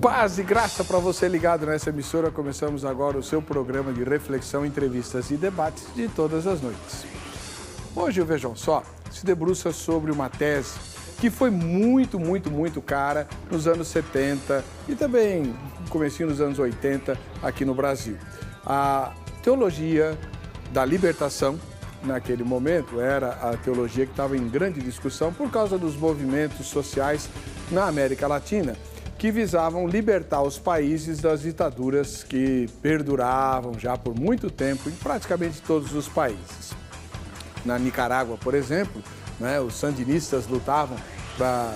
Paz e graça para você ligado nessa emissora. Começamos agora o seu programa de reflexão, entrevistas e debates de todas as noites. Hoje o Vejam Só se debruça sobre uma tese que foi muito cara nos anos 70 e também no comecinho dos anos 80 aqui no Brasil. A teologia da libertação, naquele momento, era a teologia que estava em grande discussão por causa dos movimentos sociais na América Latina, que visavam libertar os países das ditaduras que perduravam já por muito tempo em praticamente todos os países. Na Nicarágua, por exemplo, os sandinistas lutavam para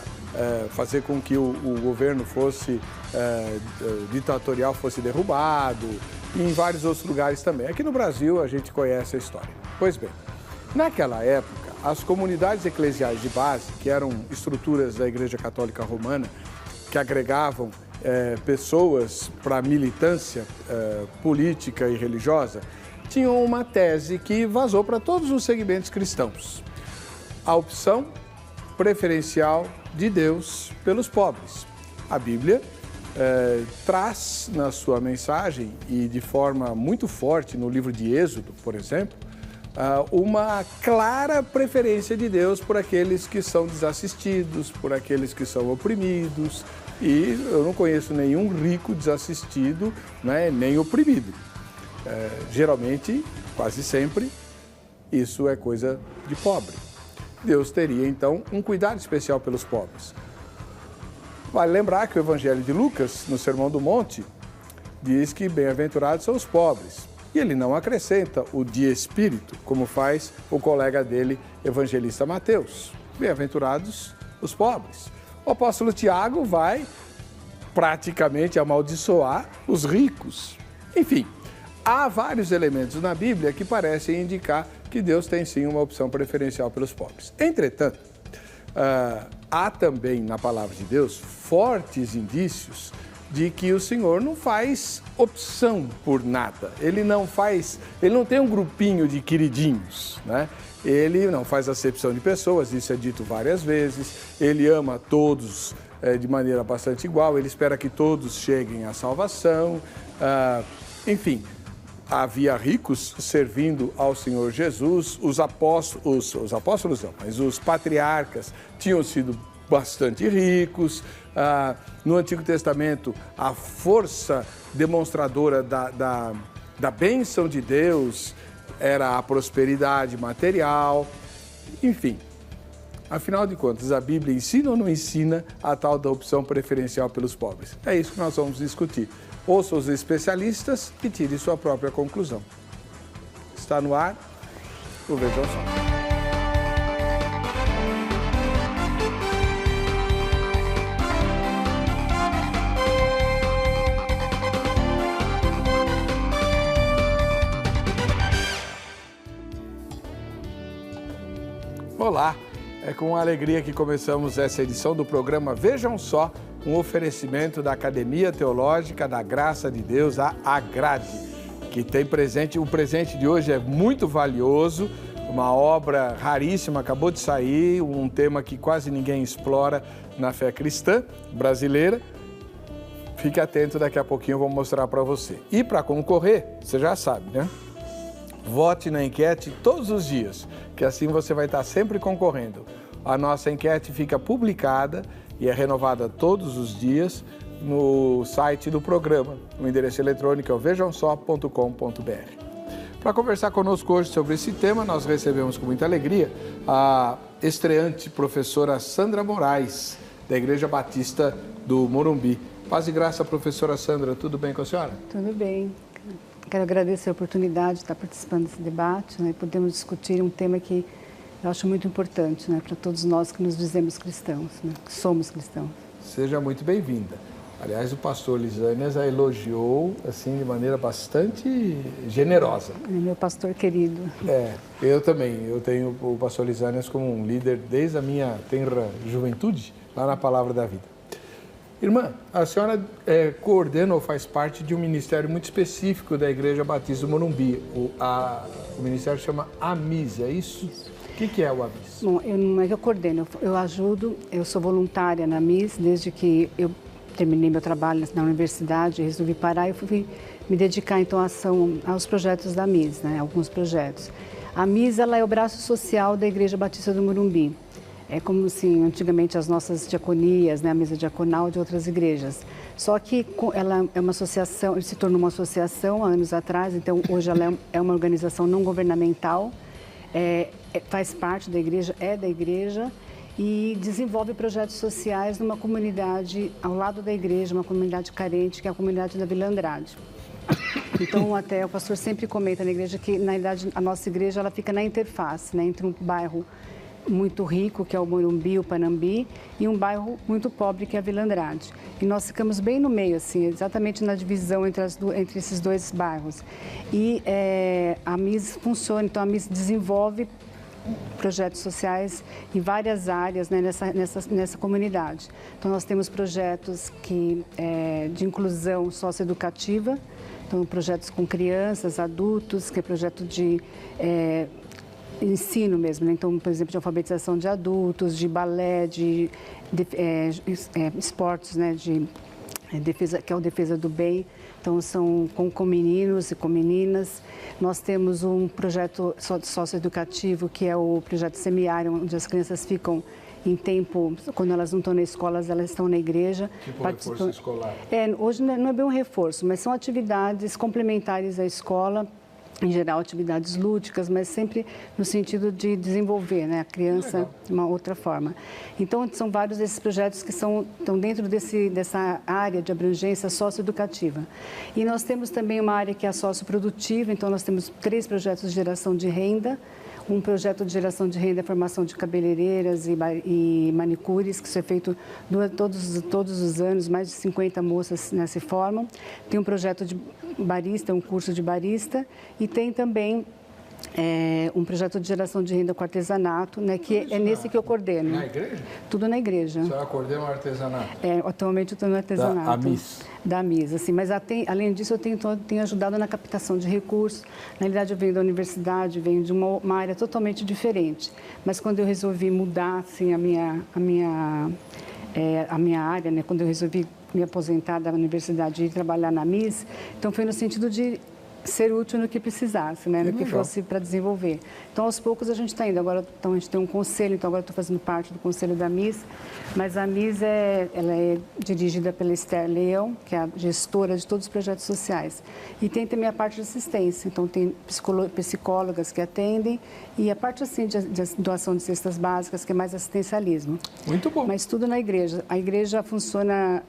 fazer com que o governo fosse ditatorial fosse derrubado, e em vários outros lugares também. Aqui no Brasil a gente conhece a história. Pois bem, naquela época, as comunidades eclesiais de base, que eram estruturas da Igreja Católica Romana, que agregavam pessoas para a militância política e religiosa, tinham uma tese que vazou para todos os segmentos cristãos. A opção preferencial de Deus pelos pobres. A Bíblia traz na sua mensagem, e de forma muito forte no livro de Êxodo, por exemplo, uma clara preferência de Deus por aqueles que são desassistidos, por aqueles que são oprimidos, e eu não conheço nenhum rico desassistido, nem oprimido. Geralmente, quase sempre, isso é coisa de pobre. Deus teria, então, um cuidado especial pelos pobres. Vale lembrar que o Evangelho de Lucas, no Sermão do Monte, diz que bem-aventurados são os pobres. E ele não acrescenta o de espírito, como faz o colega dele, evangelista Mateus. Bem-aventurados os pobres. O apóstolo Tiago vai praticamente amaldiçoar os ricos. Enfim, há vários elementos na Bíblia que parecem indicar que Deus tem sim uma opção preferencial pelos pobres. Entretanto, há também na palavra de Deus fortes indícios de que o Senhor não faz opção por nada. Ele não tem um grupinho de queridinhos, Ele não faz acepção de pessoas, isso é dito várias vezes. Ele ama todos de maneira bastante igual, ele espera que todos cheguem à salvação. Enfim, havia ricos servindo ao Senhor Jesus, os apóstolos não, mas os patriarcas tinham sido bastante ricos. No Antigo Testamento, a força demonstradora da bênção de Deus era a prosperidade material. Enfim, afinal de contas, a Bíblia ensina ou não ensina a tal da opção preferencial pelos pobres? É isso que nós vamos discutir. Ouça os especialistas e tire sua própria conclusão. Está no ar o Vejam Só. Olá, é com alegria que começamos essa edição do programa Vejam Só, um oferecimento da Academia Teológica da Graça de Deus, a Agrade, que tem presente. O presente de hoje é muito valioso, uma obra raríssima, acabou de sair, um tema que quase ninguém explora na fé cristã brasileira. Fique atento, daqui a pouquinho eu vou mostrar para você. E para concorrer, você já sabe, Vote na enquete todos os dias, que assim você vai estar sempre concorrendo. A nossa enquete fica publicada e é renovada todos os dias no site do programa. O endereço eletrônico é o vejamsó.com.br. Para conversar conosco hoje sobre esse tema, nós recebemos com muita alegria a estreante professora Sandra Moraes, da Igreja Batista do Morumbi. Paz e graça, professora Sandra, tudo bem com a senhora? Tudo bem. Quero agradecer a oportunidade de estar participando desse debate, Podemos discutir um tema que eu acho muito importante, para todos nós que nos dizemos cristãos, que somos cristãos. Seja muito bem-vinda. Aliás, o pastor Lisânias a elogiou, assim, de maneira bastante generosa. É meu pastor querido. Eu também. Eu tenho o pastor Lisânias como um líder desde a minha tenra juventude, lá na Palavra da Vida. Irmã, a senhora coordena ou faz parte de um ministério muito específico da Igreja Batista do Morumbi. O ministério chama AMIS, é isso? O que é o AMIS? Bom, não é que eu coordeno, eu ajudo, eu sou voluntária na AMIS desde que eu terminei meu trabalho na universidade, resolvi parar e fui me dedicar então aos projetos da MIS, né? Alguns projetos. A MIS, ela é o braço social da Igreja Batista do Morumbi. É como assim, antigamente as nossas diaconias, né, a mesa diaconal de outras igrejas. Só que ela é uma associação, se tornou uma associação há anos atrás, então hoje ela é uma organização não governamental, faz parte da igreja, é da igreja e desenvolve projetos sociais numa comunidade ao lado da igreja, uma comunidade carente, que é a comunidade da Vila Andrade. Então, até o pastor sempre comenta na igreja que, na verdade, a nossa igreja ela fica na interface, né, entre um bairro muito rico, que é o Morumbi, o Panambi, e um bairro muito pobre, que é a Vila Andrade. E nós ficamos bem no meio, assim, exatamente na divisão entre esses dois bairros. E a MIS funciona, então a MIS desenvolve projetos sociais em várias áreas, né, nessa comunidade. Então, nós temos projetos de inclusão socioeducativa, então projetos com crianças, adultos, que é projeto de ensino mesmo, né? Então, por exemplo, de alfabetização de adultos, de balé, de esportes, né? Defesa, que é o Defesa do Bem. Então, são com meninos e com meninas. Nós temos um projeto socioeducativo, que é o projeto Semiário, onde as crianças ficam em tempo, quando elas não estão na escola, elas estão na igreja. Tipo reforço escolar. Hoje não é bem um reforço, mas são atividades complementares à escola, em geral, atividades lúdicas, mas sempre no sentido de desenvolver, né, a criança de uma outra forma. Então, são vários desses projetos que estão dentro dessa área de abrangência socioeducativa. E nós temos também uma área que é a socioprodutiva, então nós temos 3 projetos de geração de renda, um projeto de geração de renda, formação de cabeleireiras e manicures, que isso é feito todos os anos, mais de 50 moças, né, se formam. Tem um projeto de barista, um curso de barista, e tem também um projeto de geração de renda com artesanato, né, que é nesse que eu coordeno. Na igreja? Tudo na igreja. A senhora coordena o artesanato? Atualmente eu estou no artesanato. Da MIS, assim, mas além disso eu tenho ajudado na captação de recursos. Na realidade eu venho da universidade, venho de uma área totalmente diferente, mas quando eu resolvi mudar assim, a minha área, né, quando eu resolvi me aposentar da universidade e ir trabalhar na MIS, então foi no sentido de ser útil no que precisasse, né, no que fosse para desenvolver. Então, aos poucos a gente está indo. Agora, então, a gente tem um conselho, então agora estou fazendo parte do conselho da MIS, mas a MIS ela é dirigida pela Esther Leão, que é a gestora de todos os projetos sociais. E tem também a parte de assistência, então tem psicólogas que atendem e a parte assim de doação de cestas básicas, que é mais assistencialismo. Muito bom. Mas tudo na igreja. A igreja funciona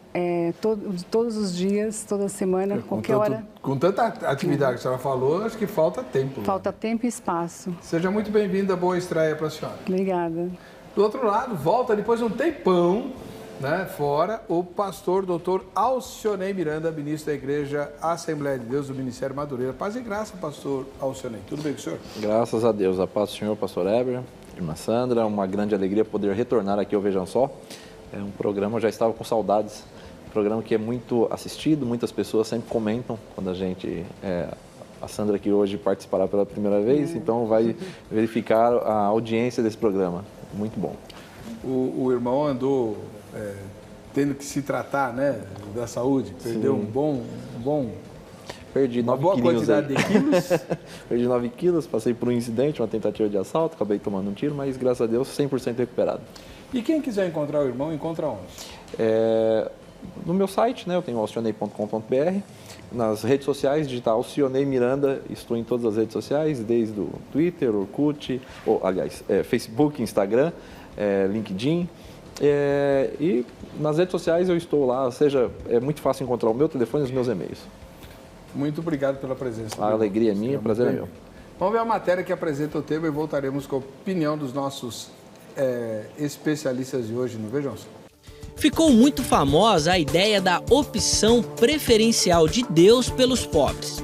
todos os dias, toda semana, qualquer hora. Com tanta atividade que a senhora falou, acho que falta tempo. Falta tempo e espaço. Seja muito bem-vinda, boa estreia para a senhora. Obrigada. Do outro lado, volta depois de um tempão, né, fora, o pastor Dr. Alcionei Miranda, ministro da Igreja Assembleia de Deus do Ministério Madureira. Paz e graça, pastor Alcionei. Tudo bem com o senhor? Graças a Deus. A paz do Senhor, pastor Heber, irmã Sandra. Uma grande alegria poder retornar aqui ao Vejam Só. É um programa, eu já estava com saudades. Um programa que é muito assistido, muitas pessoas sempre comentam quando a gente... A Sandra aqui hoje participará pela primeira vez, então vai verificar a audiência desse programa. Muito bom. O irmão andou tendo que se tratar, né, da saúde, perdeu um bom Perdi 9 boa quantidade de quilos. Perdi 9 quilos, passei por um incidente, uma tentativa de assalto, acabei tomando um tiro, mas graças a Deus 100% recuperado. E quem quiser encontrar o irmão, encontra onde? No meu site, né, eu tenho alcionei.com.br. Nas redes sociais, digitar Alcionei Miranda, estou em todas as redes sociais, desde o Twitter, Orkut, Facebook, Instagram, LinkedIn. E nas redes sociais eu estou lá, ou seja, é muito fácil encontrar o meu telefone e os meus e-mails. Muito obrigado pela presença. A alegria é minha, o prazer é meu. Vamos ver a matéria que apresenta o tema e voltaremos com a opinião dos nossos especialistas de hoje no Vejam Só. Ficou muito famosa a ideia da opção preferencial de Deus pelos pobres.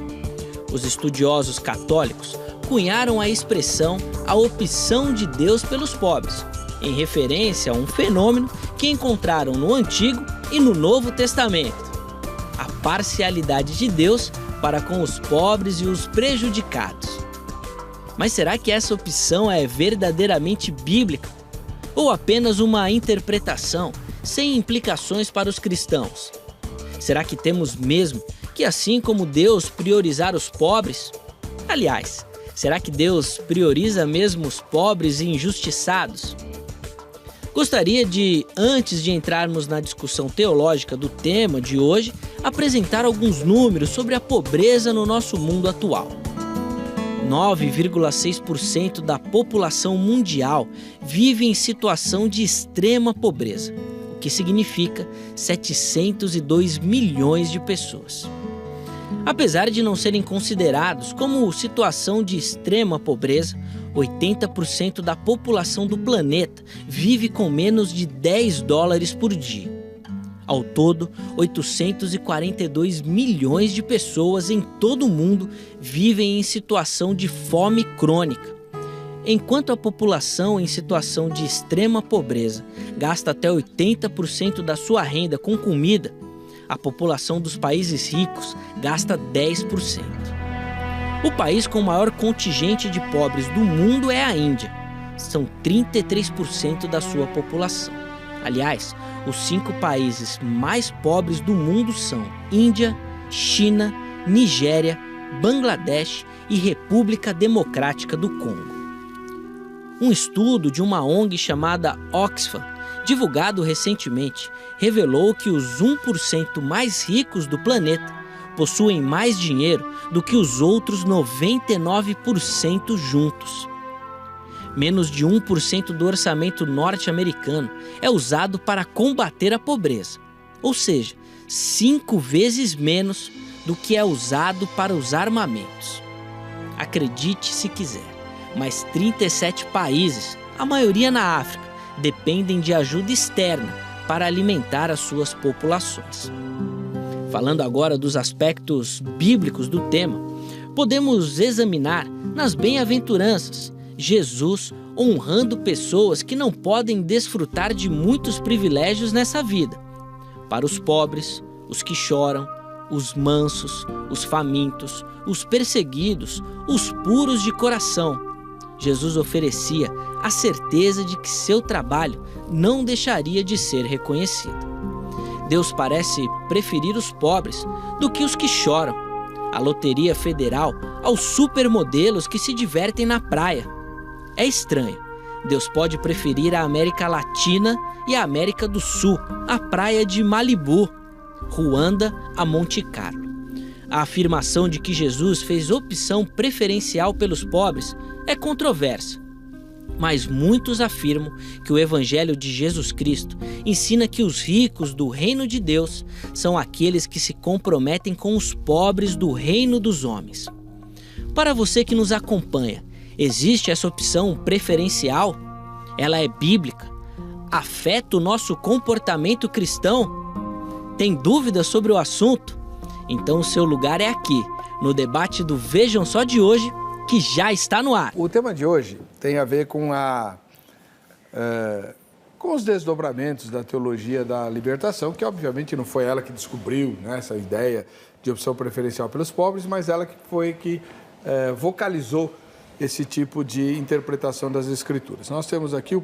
Os estudiosos católicos cunharam a expressão a opção de Deus pelos pobres, em referência a um fenômeno que encontraram no Antigo e no Novo Testamento: a parcialidade de Deus para com os pobres e os prejudicados. Mas será que essa opção é verdadeiramente bíblica? Ou apenas uma interpretação sem implicações para os cristãos? Será que temos mesmo que, assim como Deus, priorizar os pobres? Aliás, será que Deus prioriza mesmo os pobres e injustiçados? Gostaria de, antes de entrarmos na discussão teológica do tema de hoje, apresentar alguns números sobre a pobreza no nosso mundo atual. 9,6% da população mundial vive em situação de extrema pobreza, o que significa 702 milhões de pessoas. Apesar de não serem considerados como situação de extrema pobreza, 80% da população do planeta vive com menos de $10 por dia. Ao todo, 842 milhões de pessoas em todo o mundo vivem em situação de fome crônica. Enquanto a população em situação de extrema pobreza gasta até 80% da sua renda com comida, a população dos países ricos gasta 10%. O país com o maior contingente de pobres do mundo é a Índia. São 33% da sua população. Aliás, os 5 países mais pobres do mundo são Índia, China, Nigéria, Bangladesh e República Democrática do Congo. Um estudo de uma ONG chamada Oxfam, divulgado recentemente, revelou que os 1% mais ricos do planeta possuem mais dinheiro do que os outros 99% juntos. Menos de 1% do orçamento norte-americano é usado para combater a pobreza, ou seja, 5 vezes menos do que é usado para os armamentos. Acredite se quiser, mas 37 países, a maioria na África, dependem de ajuda externa para alimentar as suas populações. Falando agora dos aspectos bíblicos do tema, podemos examinar nas bem-aventuranças Jesus honrando pessoas que não podem desfrutar de muitos privilégios nessa vida. Para os pobres, os que choram, os mansos, os famintos, os perseguidos, os puros de coração, Jesus oferecia a certeza de que seu trabalho não deixaria de ser reconhecido. Deus parece preferir os pobres do que os que choram, a Loteria Federal aos supermodelos que se divertem na praia. É estranho. Deus pode preferir a América Latina e a América do Sul, a praia de Malibu, Ruanda a Monte Carlo. A afirmação de que Jesus fez opção preferencial pelos pobres é controversa, mas muitos afirmam que o Evangelho de Jesus Cristo ensina que os ricos do reino de Deus são aqueles que se comprometem com os pobres do reino dos homens. Para você que nos acompanha, existe essa opção preferencial? Ela é bíblica? Afeta o nosso comportamento cristão? Tem dúvidas sobre o assunto? Então o seu lugar é aqui, no debate do Vejam Só de hoje, que já está no ar. O tema de hoje tem a ver com com os desdobramentos da teologia da libertação, que obviamente não foi ela que descobriu, né, essa ideia de opção preferencial pelos pobres, mas ela que foi que vocalizou esse tipo de interpretação das Escrituras. Nós temos aqui o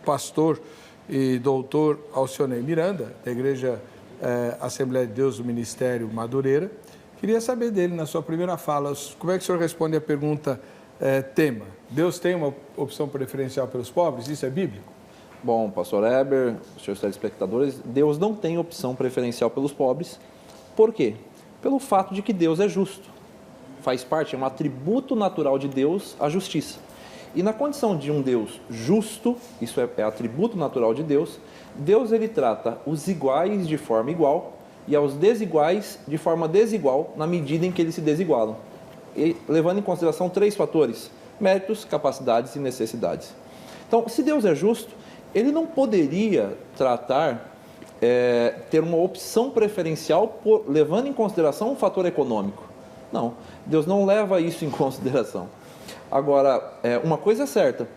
pastor e doutor Alcionei Miranda, da Igreja Assembleia de Deus do Ministério Madureira. Queria saber dele, na sua primeira fala, como é que o senhor responde à pergunta tema? Deus tem uma opção preferencial pelos pobres? Isso é bíblico? Bom, pastor Heber, senhores telespectadores, Deus não tem opção preferencial pelos pobres. Por quê? Pelo fato de que Deus é justo. Faz parte, é um atributo natural de Deus, a justiça. E na condição de um Deus justo, isso é atributo natural de Deus, Deus ele trata os iguais de forma igual e aos desiguais de forma desigual na medida em que eles se desigualam. E, levando em consideração 3 fatores: méritos, capacidades e necessidades. Então, se Deus é justo, ele não poderia ter uma opção preferencial levando em consideração um fator econômico. Não, Deus não leva isso em consideração. Agora, uma coisa é certa,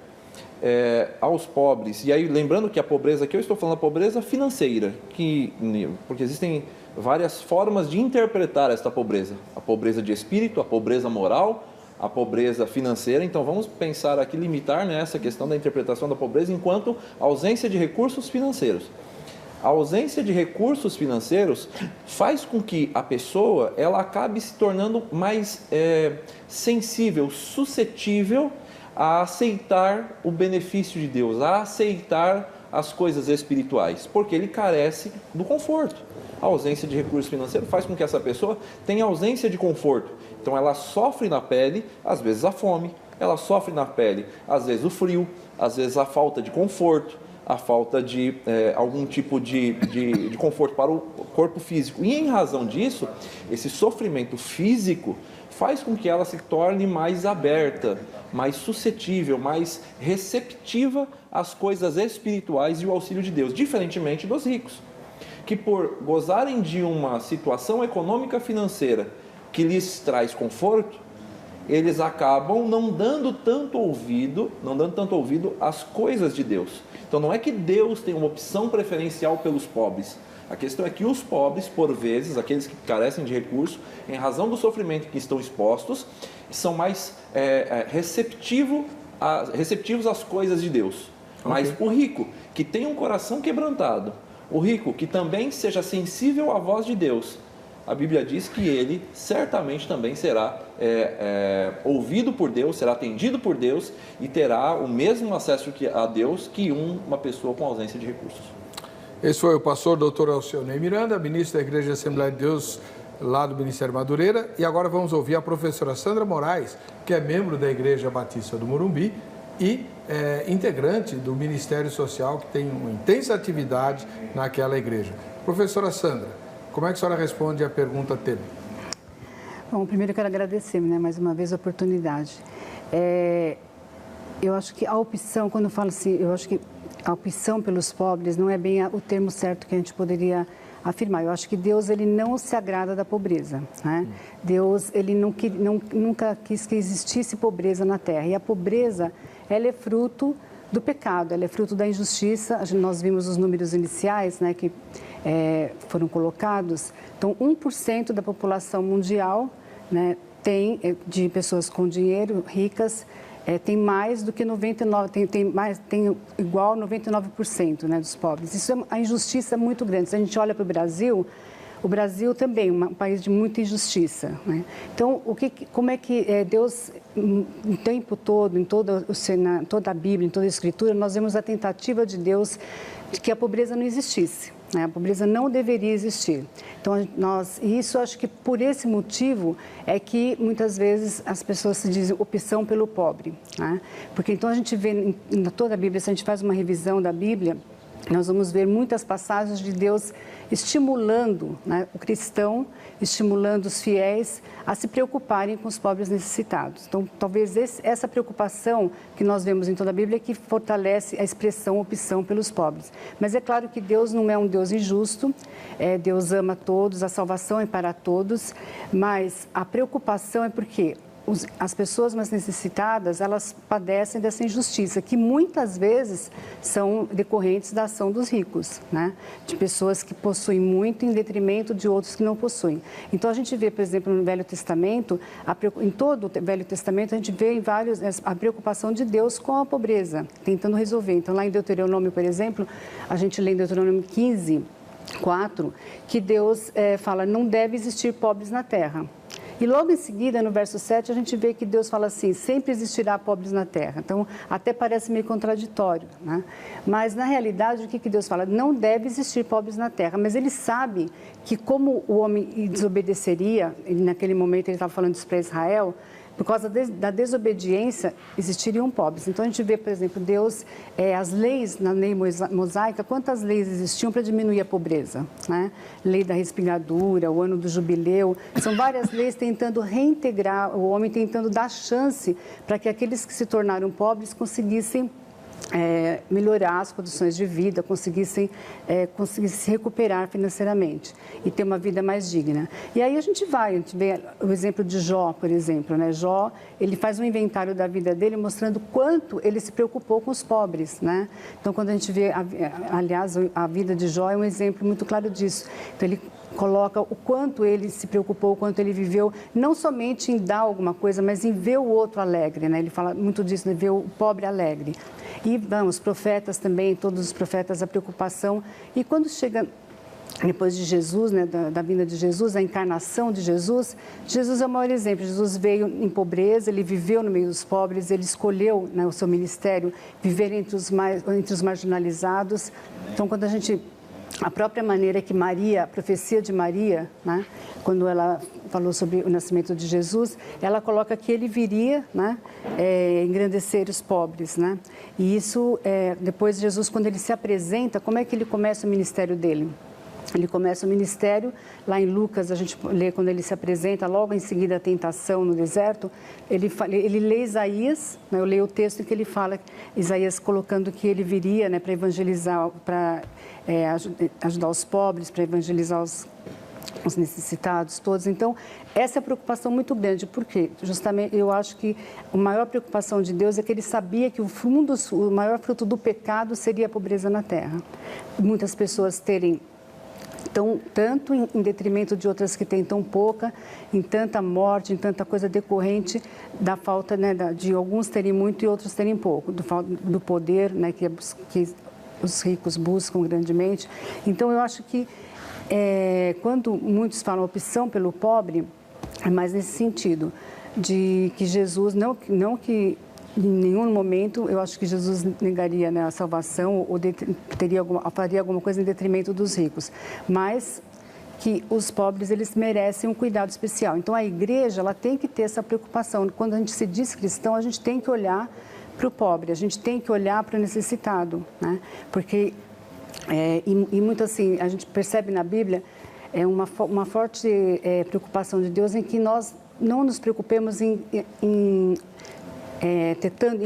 aos pobres, e aí lembrando que a pobreza, aqui eu estou falando da pobreza financeira, porque existem várias formas de interpretar esta pobreza: a pobreza de espírito, a pobreza moral, a pobreza financeira. Então vamos pensar aqui, limitar, né, essa questão da interpretação da pobreza enquanto ausência de recursos financeiros. A ausência de recursos financeiros faz com que a pessoa ela acabe se tornando mais sensível, suscetível a aceitar o benefício de Deus, a aceitar as coisas espirituais, porque ele carece do conforto. A ausência de recurso financeiro faz com que essa pessoa tenha ausência de conforto. Então ela sofre na pele, às vezes a fome, ela sofre na pele, às vezes o frio, às vezes a falta de conforto, a falta de algum tipo de conforto para o corpo físico. E em razão disso, esse sofrimento físico faz com que ela se torne mais aberta, mais suscetível, mais receptiva às coisas espirituais e o auxílio de Deus, diferentemente dos ricos, que por gozarem de uma situação econômica financeira que lhes traz conforto, eles acabam não dando tanto ouvido às coisas de Deus. Então não é que Deus tem uma opção preferencial pelos pobres. A questão é que os pobres, por vezes, aqueles que carecem de recurso, em razão do sofrimento que estão expostos, são mais receptivos às coisas de Deus. Mas o rico, que tem um coração quebrantado, o rico que também seja sensível à voz de Deus, a Bíblia diz que ele certamente também será ouvido por Deus, será atendido por Deus e terá o mesmo acesso a Deus que uma pessoa com ausência de recursos. Esse foi o pastor Dr. Alcionei Miranda, ministro da Igreja Assembleia de Deus, lá do Ministério Madureira. E agora vamos ouvir a professora Sandra Moraes, que é membro da Igreja Batista do Morumbi e integrante do Ministério Social, que tem uma intensa atividade naquela igreja. Professora Sandra, como é que a senhora responde à pergunta dele? Bom, primeiro eu quero agradecer, mais uma vez a oportunidade. Eu acho que a opção, quando eu falo assim, eu acho que a opção pelos pobres não é bem o termo certo que a gente poderia afirmar. Eu acho que Deus, ele não se agrada da pobreza, né? Deus, ele nunca quis que existisse pobreza na terra. E a pobreza, ela é fruto do pecado, ela é fruto da injustiça. Nós vimos os números iniciais, né, que foram colocados. Então, 1% da população mundial, né, de pessoas com dinheiro, ricas, tem mais do que 99%, tem igual 99%, né, dos pobres. Isso a injustiça é muito grande. Se a gente olha para o Brasil também é um país de muita injustiça, né? Então, como é que Deus, o tempo todo, em toda a Bíblia, em toda a Escritura, nós vemos a tentativa de Deus de que a pobreza não existisse, né? A pobreza não deveria existir. Então, isso acho que por esse motivo é que muitas vezes as pessoas se dizem opção pelo pobre, né? Porque então a gente vê em toda a Bíblia, se a gente faz uma revisão da Bíblia, nós vamos ver muitas passagens de Deus estimulando, né, o cristão, estimulando os fiéis a se preocuparem com os pobres necessitados. Então, talvez essa preocupação que nós vemos em toda a Bíblia é que fortalece a expressão opção pelos pobres. Mas é claro que Deus não é um Deus injusto, Deus ama todos, a salvação é para todos, mas a preocupação é porque as pessoas mais necessitadas, elas padecem dessa injustiça, que muitas vezes são decorrentes da ação dos ricos, né? De pessoas que possuem muito em detrimento de outros que não possuem. Então, a gente vê, por exemplo, no Velho Testamento, em todo o Velho Testamento, a gente vê a preocupação de Deus com a pobreza, tentando resolver. Então, lá em Deuteronômio, por exemplo, a gente lê em Deuteronômio 15:4, que Deus fala, não deve existir pobres na terra. E logo em seguida, no verso 7, a gente vê que Deus fala assim, sempre existirá pobres na terra. Então, até parece meio contraditório, né? Mas, na realidade, o que Deus fala? Não deve existir pobres na terra. Mas ele sabe que como o homem desobedeceria, naquele momento ele estava falando isso para Israel, por causa da desobediência, existiriam pobres. Então, a gente vê, por exemplo, Deus, as leis na lei mosaica, quantas leis existiam para diminuir a pobreza, né? Lei da respiradura, o ano do jubileu, são várias leis tentando reintegrar o homem, tentando dar chance para que aqueles que se tornaram pobres conseguissem melhorar as condições de vida, conseguissem se recuperar financeiramente e ter uma vida mais digna. E aí a gente vê o exemplo de Jó, por exemplo, né? Jó, ele faz um inventário da vida dele mostrando quanto ele se preocupou com os pobres, né? Então, quando a gente vê, aliás, a vida de Jó é um exemplo muito claro disso. Então, coloca o quanto ele se preocupou, o quanto ele viveu, não somente em dar alguma coisa, mas em ver o outro alegre, né? Ele fala muito disso, de ver o pobre alegre. E os profetas também, todos os profetas, a preocupação. E quando chega depois de Jesus, né, da vinda de Jesus, a encarnação de Jesus, Jesus é o maior exemplo. Jesus veio em pobreza, ele viveu no meio dos pobres, ele escolheu, né, o seu ministério, viver entre os marginalizados. Então, quando a própria maneira que Maria, a profecia de Maria, né, quando ela falou sobre o nascimento de Jesus, ela coloca que ele viria, né, engrandecer os pobres, né? E isso, depois Jesus, quando ele se apresenta, como é que ele começa o ministério dele? Ele começa o ministério, lá em Lucas, a gente lê quando ele se apresenta, logo em seguida a tentação no deserto, ele lê Isaías, né, eu leio o texto em que ele fala, Isaías colocando que ele viria, né, para evangelizar, para ajudar os pobres, para evangelizar os necessitados todos. Então, essa é a preocupação muito grande, porque justamente eu acho que a maior preocupação de Deus é que ele sabia que o maior fruto do pecado seria a pobreza na terra. Muitas pessoas terem tanto em detrimento de outras que têm tão pouca, em tanta morte, em tanta coisa decorrente da falta, né, de alguns terem muito e outros terem pouco, do poder, né, que os ricos buscam grandemente. Então, eu acho que quando muitos falam opção pelo pobre, é mais nesse sentido, de que Jesus, não que em nenhum momento eu acho que Jesus negaria, né, a salvação ou faria alguma coisa em detrimento dos ricos, mas que os pobres eles merecem um cuidado especial. Então a igreja ela tem que ter essa preocupação. Quando a gente se diz cristão, a gente tem que olhar para o pobre, a gente tem que olhar para o necessitado, né? Porque e muito assim a gente percebe na Bíblia uma forte preocupação de Deus em que nós não nos preocupemos em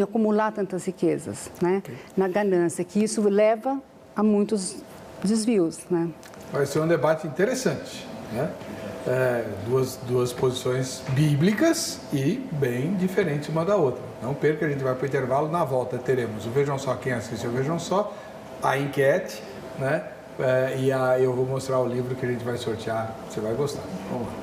acumular tantas riquezas, né? Okay. Na ganância, que isso leva a muitos desvios, né? Vai ser um debate interessante, né? Duas posições bíblicas e bem diferentes uma da outra. Não perca, a gente vai para o intervalo, na volta teremos o Vejam Só, quem assiste o Vejam Só, a enquete, né? Eu vou mostrar o livro que a gente vai sortear, você vai gostar. Vamos lá.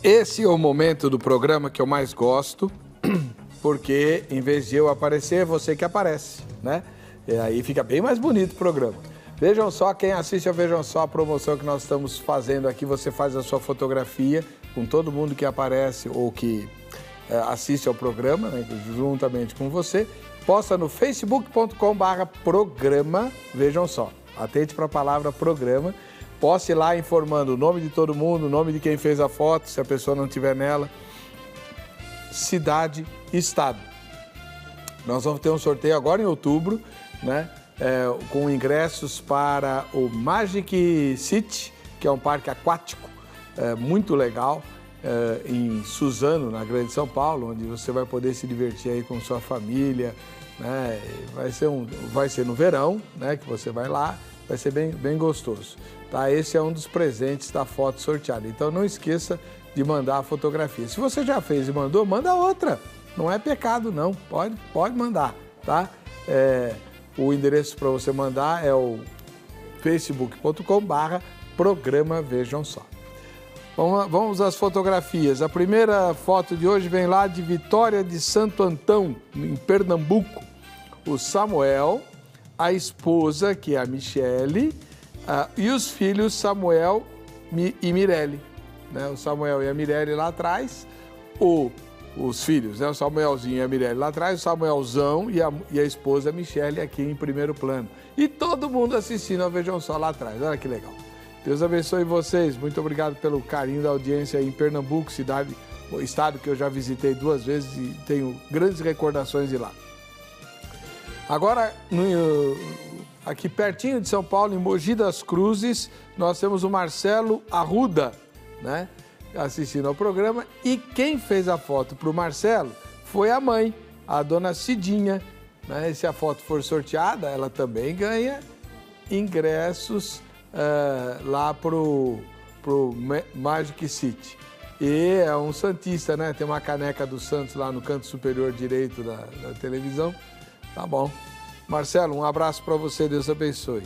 Esse é o momento do programa que eu mais gosto, porque em vez de eu aparecer, é você que aparece, né? E aí fica bem mais bonito o programa. Vejam só, quem assiste ao Vejam Só, a promoção que nós estamos fazendo aqui, você faz a sua fotografia com todo mundo que aparece ou que assiste ao programa, né, juntamente com você, posta no facebook.com/programa, vejam só, atente para a palavra programa, poste lá informando o nome de todo mundo, o nome de quem fez a foto, se a pessoa não estiver nela, cidade e estado. Nós vamos ter um sorteio agora em outubro, né, com ingressos para o Magic City, que é um parque aquático muito legal, em Suzano, na Grande São Paulo, onde você vai poder se divertir aí com sua família, né? Vai ser no verão, né, que você vai lá, vai ser bem gostoso. Tá? Esse é um dos presentes da foto sorteada. Então não esqueça de mandar a fotografia. Se você já fez e mandou, manda outra. Não é pecado, não. Pode mandar, tá? O endereço para você mandar é o facebook.com/programa Vejam Só. Vamos às fotografias. A primeira foto de hoje vem lá de Vitória de Santo Antão, em Pernambuco. O Samuel, a esposa, que é a Michele, e os filhos Samuel e Mirelle. Né? O Samuel e a Mirelle lá atrás, os filhos, né? O Samuelzinho e a Mirelle lá atrás, o Samuelzão e a esposa Michele aqui em primeiro plano. E todo mundo assistindo ao Vejam Só lá atrás. Olha que legal. Deus abençoe vocês. Muito obrigado pelo carinho da audiência aí em Pernambuco, estado que eu já visitei 2 vezes e tenho grandes recordações de lá. Agora, aqui pertinho de São Paulo, em Mogi das Cruzes, nós temos o Marcelo Arruda, né, assistindo ao programa. E quem fez a foto para o Marcelo foi a mãe, a dona Cidinha. Né? Se a foto for sorteada, ela também ganha ingressos lá pro Magic City. E é um santista, né? Tem uma caneca do Santos lá no canto superior direito da televisão. Tá bom. Marcelo, um abraço para você, Deus abençoe.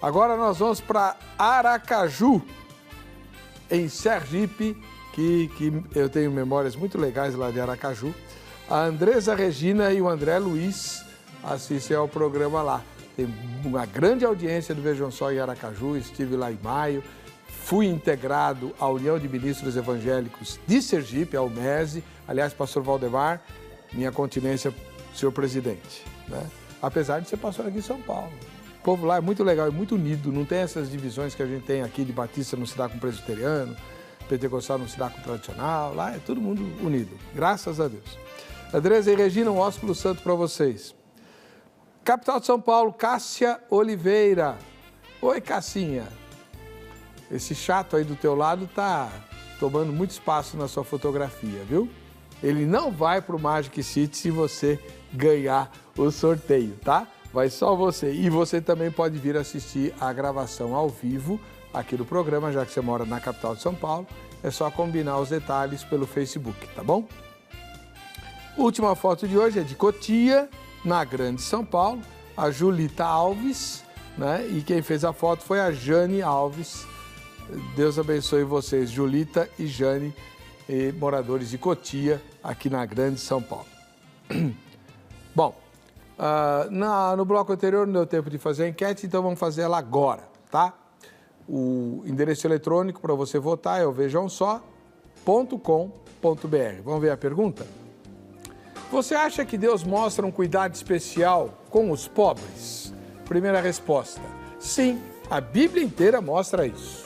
Agora nós vamos para Aracaju, em Sergipe, que eu tenho memórias muito legais lá de Aracaju. A Andresa Regina e o André Luiz assistem ao programa lá. Tem uma grande audiência do Vejam Só em Aracaju, estive lá em maio, fui integrado à União de Ministros Evangélicos de Sergipe, ao MESE. Aliás, pastor Valdemar, minha continência, senhor presidente, né? Apesar de ser pastor aqui em São Paulo. O povo lá é muito legal, é muito unido, não tem essas divisões que a gente tem aqui de batista não se dá com presbiteriano, pentecostal não se dá com tradicional, lá é todo mundo unido, graças a Deus. Andresa e Regina, um ósculo santo para vocês. Capital de São Paulo, Cássia Oliveira. Oi, Cassinha. Esse chato aí do teu lado tá tomando muito espaço na sua fotografia, viu? Ele não vai pro Magic City se você ganhar o sorteio, tá? Vai só você. E você também pode vir assistir a gravação ao vivo aqui do programa, já que você mora na capital de São Paulo. É só combinar os detalhes pelo Facebook, tá bom? Última foto de hoje é de Cotia, na Grande São Paulo. A Julita Alves, né? E quem fez a foto foi a Jane Alves. Deus abençoe vocês, Julita e Jane, moradores de Cotia, aqui na Grande São Paulo. Bom, no bloco anterior não deu tempo de fazer a enquete, então vamos fazer ela agora, tá? O endereço eletrônico para você votar é o vejamsó.com.br. Vamos ver a pergunta? Você acha que Deus mostra um cuidado especial com os pobres? Primeira resposta, sim, a Bíblia inteira mostra isso.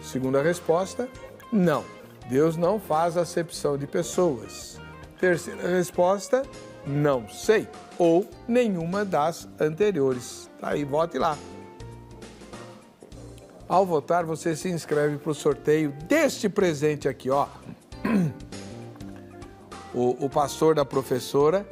Segunda resposta, não, Deus não faz acepção de pessoas. Terceira resposta, não sei, ou nenhuma das anteriores. Tá aí, vote lá. Ao votar, você se inscreve para o sorteio deste presente aqui, ó. O pastor da professora,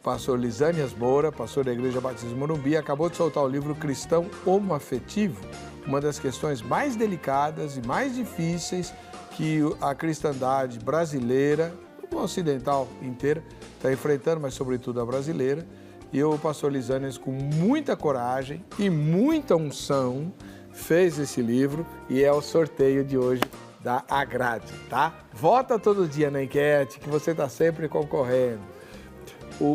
pastor Lisânias Moura, pastor da Igreja Batista de Morumbi, acabou de soltar o livro Cristão Homoafetivo, uma das questões mais delicadas e mais difíceis que a cristandade brasileira, o ocidental inteira, está enfrentando, mas sobretudo a brasileira. E o pastor Lisânias, com muita coragem e muita unção, fez esse livro e é o sorteio de hoje da Agrade, tá? Vota todo dia na enquete que você está sempre concorrendo.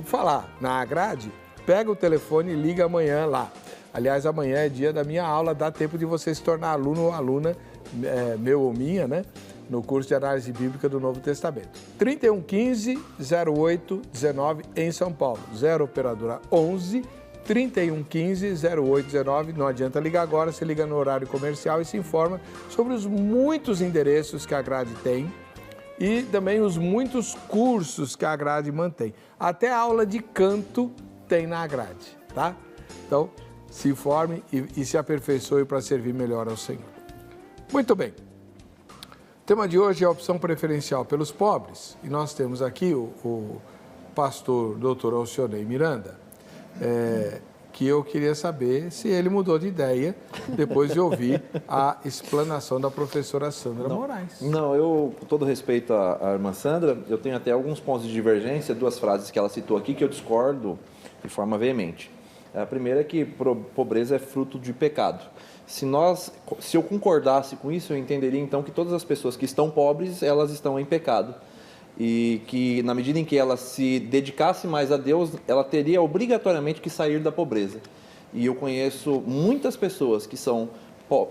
Falar na Agrade, pega o telefone e liga amanhã lá. Aliás, amanhã é dia da minha aula, dá tempo de você se tornar aluno ou aluna, meu ou minha, né? No curso de análise bíblica do Novo Testamento. 3115-0819 em São Paulo. 0 operadora 11 3115-0819. Não adianta ligar agora, você liga no horário comercial e se informa sobre os muitos endereços que a Agrade tem e também os muitos cursos que a Agrade mantém. Até a aula de canto tem na Agrade, tá? Então, se informe e se aperfeiçoe para servir melhor ao Senhor. Muito bem. O tema de hoje é a opção preferencial pelos pobres. E nós temos aqui o pastor Dr. Alcionei Miranda, que eu queria saber se ele mudou de ideia depois de ouvir a explanação da professora Sandra Moraes. Não, eu, com todo respeito à irmã Sandra, eu tenho até alguns pontos de divergência, duas frases que ela citou aqui que eu discordo de forma veemente. A primeira é que pobreza é fruto de pecado. Se eu concordasse com isso, eu entenderia então que todas as pessoas que estão pobres, elas estão em pecado. E que na medida em que ela se dedicasse mais a Deus, ela teria obrigatoriamente que sair da pobreza. E eu conheço muitas pessoas que são,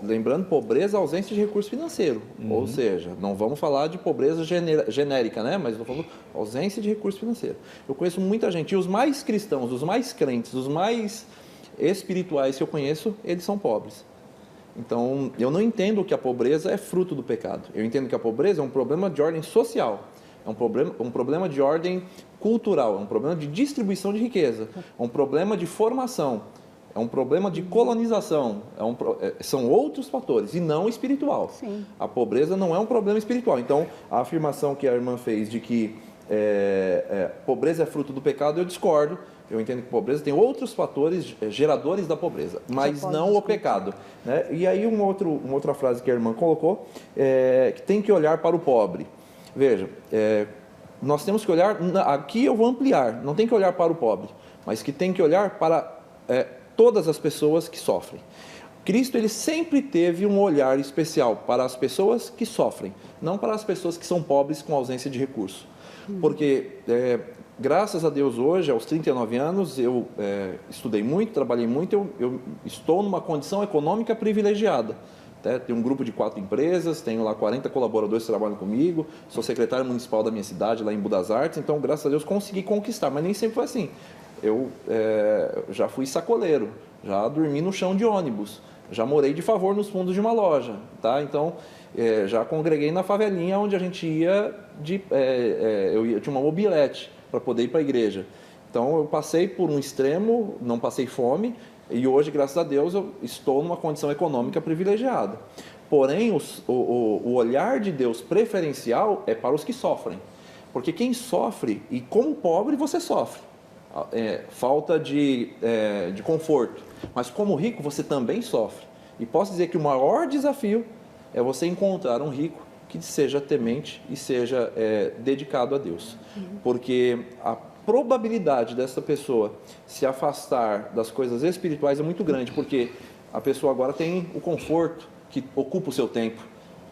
lembrando, pobreza, ausência de recurso financeiro. Ou seja, não vamos falar de pobreza genérica, né? Mas vamos falar ausência de recurso financeiro. Eu conheço muita gente, e os mais cristãos, os mais crentes, os mais espirituais que eu conheço, eles são pobres. Então, eu não entendo que a pobreza é fruto do pecado. Eu entendo que a pobreza é um problema de ordem social. É um problema de ordem cultural, é um problema de distribuição de riqueza, é um problema de formação, é um problema de colonização, são outros fatores e não espiritual. Sim. A pobreza não é um problema espiritual. Então, a afirmação que a irmã fez de que pobreza é fruto do pecado, eu discordo. Eu entendo que pobreza tem outros fatores geradores da pobreza, mas não o pecado, né? E aí uma outra frase que a irmã colocou, que tem que olhar para o pobre. Veja, nós temos que olhar, aqui eu vou ampliar, não tem que olhar para o pobre, mas que tem que olhar para todas as pessoas que sofrem. Cristo, ele sempre teve um olhar especial para as pessoas que sofrem, não para as pessoas que são pobres com ausência de recurso. Porque, graças a Deus, hoje, aos 39 anos, eu estudei muito, trabalhei muito, eu estou numa condição econômica privilegiada. Tenho um grupo de 4 empresas, tenho lá 40 colaboradores que trabalham comigo, sou secretário municipal da minha cidade, lá em Budas Artes, então, graças a Deus, consegui conquistar, mas nem sempre foi assim. Eu já fui sacoleiro, já dormi no chão de ônibus, já morei de favor nos fundos de uma loja, tá? Então, já congreguei na favelinha onde a gente ia, eu tinha uma mobilete para poder ir para a igreja. Então, eu passei por um extremo, não passei fome, e hoje, graças a Deus, eu estou numa condição econômica privilegiada. Porém, o olhar de Deus preferencial é para os que sofrem. Porque quem sofre, e como pobre você sofre, falta de conforto. Mas como rico você também sofre. E posso dizer que o maior desafio é você encontrar um rico que seja temente e seja dedicado a Deus. Porque a probabilidade dessa pessoa se afastar das coisas espirituais é muito grande, porque a pessoa agora tem o conforto que ocupa o seu tempo.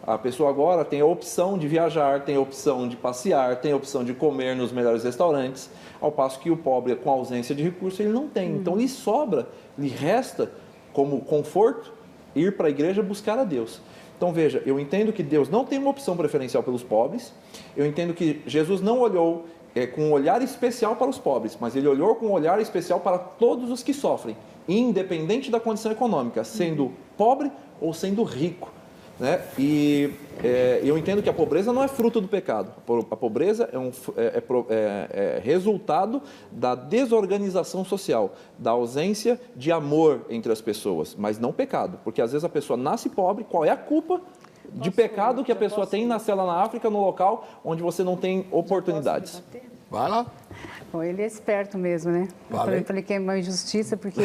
A pessoa agora tem a opção de viajar, tem a opção de passear, tem a opção de comer nos melhores restaurantes, ao passo que o pobre, com ausência de recurso, ele não tem. Então, lhe sobra, lhe resta, como conforto, ir para a igreja buscar a Deus. Então, veja, eu entendo que Deus não tem uma opção preferencial pelos pobres, eu entendo que Jesus não olhou com um olhar especial para os pobres, mas ele olhou com um olhar especial para todos os que sofrem, independente da condição econômica, sendo pobre ou sendo rico. Né? E eu entendo que a pobreza não é fruto do pecado. A pobreza é resultado da desorganização social, da ausência de amor entre as pessoas, mas não pecado, porque às vezes a pessoa nasce pobre. Qual é a culpa de pecado que a pessoa tem nascer lá na África, no local onde você não tem oportunidades? Vai lá. Bom, ele é esperto mesmo, né? Eu falei que é uma injustiça, porque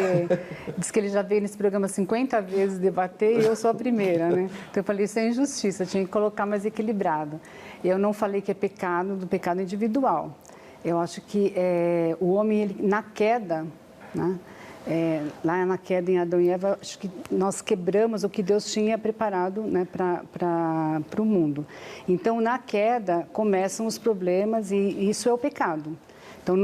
diz que ele já veio nesse programa 50 vezes debater e eu sou a primeira, né? Então eu falei, isso é injustiça, tinha que colocar mais equilibrado. Eu não falei que é pecado do pecado individual. Eu acho que o homem, ele, na queda, né? Lá na queda em Adão e Eva, acho que nós quebramos o que Deus tinha preparado, né, para o mundo. Então, na queda, começam os problemas e isso é o pecado. Então,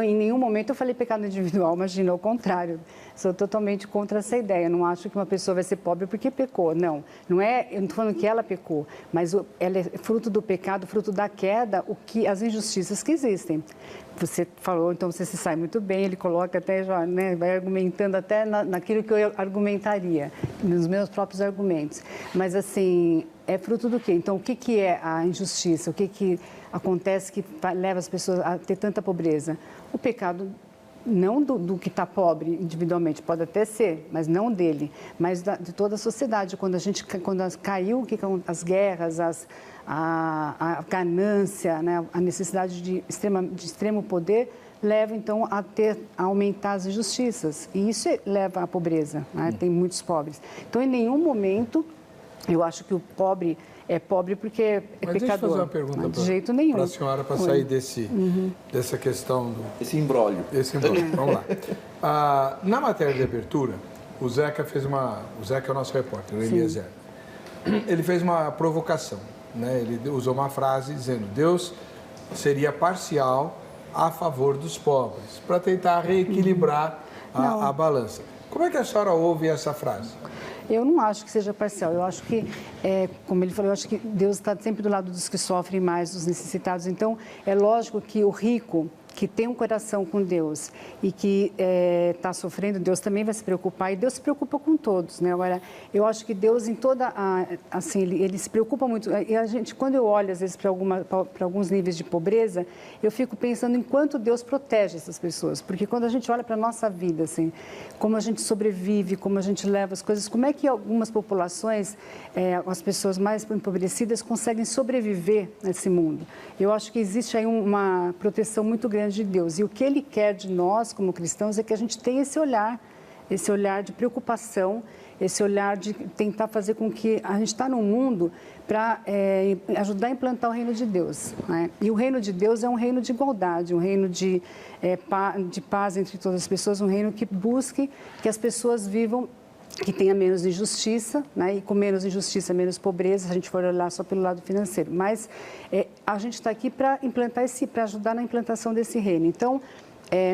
em nenhum momento eu falei pecado individual, imagina, ao contrário. Sou totalmente contra essa ideia. Não acho que uma pessoa vai ser pobre porque pecou. Não, eu não estou falando que ela pecou, mas ela é fruto do pecado, fruto da queda, as injustiças que existem. Você falou, então você se sai muito bem, ele coloca até, já, né, vai argumentando até naquilo que eu argumentaria, nos meus próprios argumentos. Mas, assim, é fruto do quê? Então, o que é a injustiça? O que acontece que leva as pessoas a ter tanta pobreza? O pecado, não do que está pobre individualmente, pode até ser, mas não dele, mas de toda a sociedade. Quando caiu, as guerras, a ganância, né, a necessidade de extremo poder, leva, então, a aumentar as injustiças. E isso leva à pobreza, né? Tem muitos pobres. Então, em nenhum momento, eu acho que o pobre é pobre porque é pecador. Deixa eu fazer uma pergunta de jeito nenhum. Para a senhora, para sair dessa questão Esse imbróglio. Vamos lá. Na matéria de abertura, o Zeca é o nosso repórter, o Eliezer. Ele fez uma provocação, né? Ele usou uma frase dizendo: Deus seria parcial a favor dos pobres, para tentar reequilibrar a balança. Como é que a senhora ouve essa frase? Eu não acho que seja parcial. Eu acho que, como ele falou, eu acho que Deus está sempre do lado dos que sofrem mais, dos necessitados. Então, é lógico que o rico, que tem um coração com Deus e que está sofrendo, Deus também vai se preocupar, e Deus se preocupa com todos, né? Agora, eu acho que Deus em toda assim, ele se preocupa muito, e a gente, quando eu olho às vezes para alguns níveis de pobreza, eu fico pensando em quanto Deus protege essas pessoas, porque quando a gente olha para a nossa vida, assim, como a gente sobrevive, como a gente leva as coisas, como é que algumas populações, as pessoas mais empobrecidas conseguem sobreviver nesse mundo? Eu acho que existe aí uma proteção muito grande de Deus. E o que Ele quer de nós, como cristãos, é que a gente tenha esse olhar de preocupação, esse olhar de tentar fazer com que a gente está num mundo para ajudar a implantar o reino de Deus, né? E o reino de Deus é um reino de igualdade, um reino de paz entre todas as pessoas, um reino que busque que as pessoas vivam, que tenha menos injustiça, né? E com menos injustiça, menos pobreza, se a gente for olhar só pelo lado financeiro. Mas a gente está aqui para para ajudar na implantação desse reino. Então,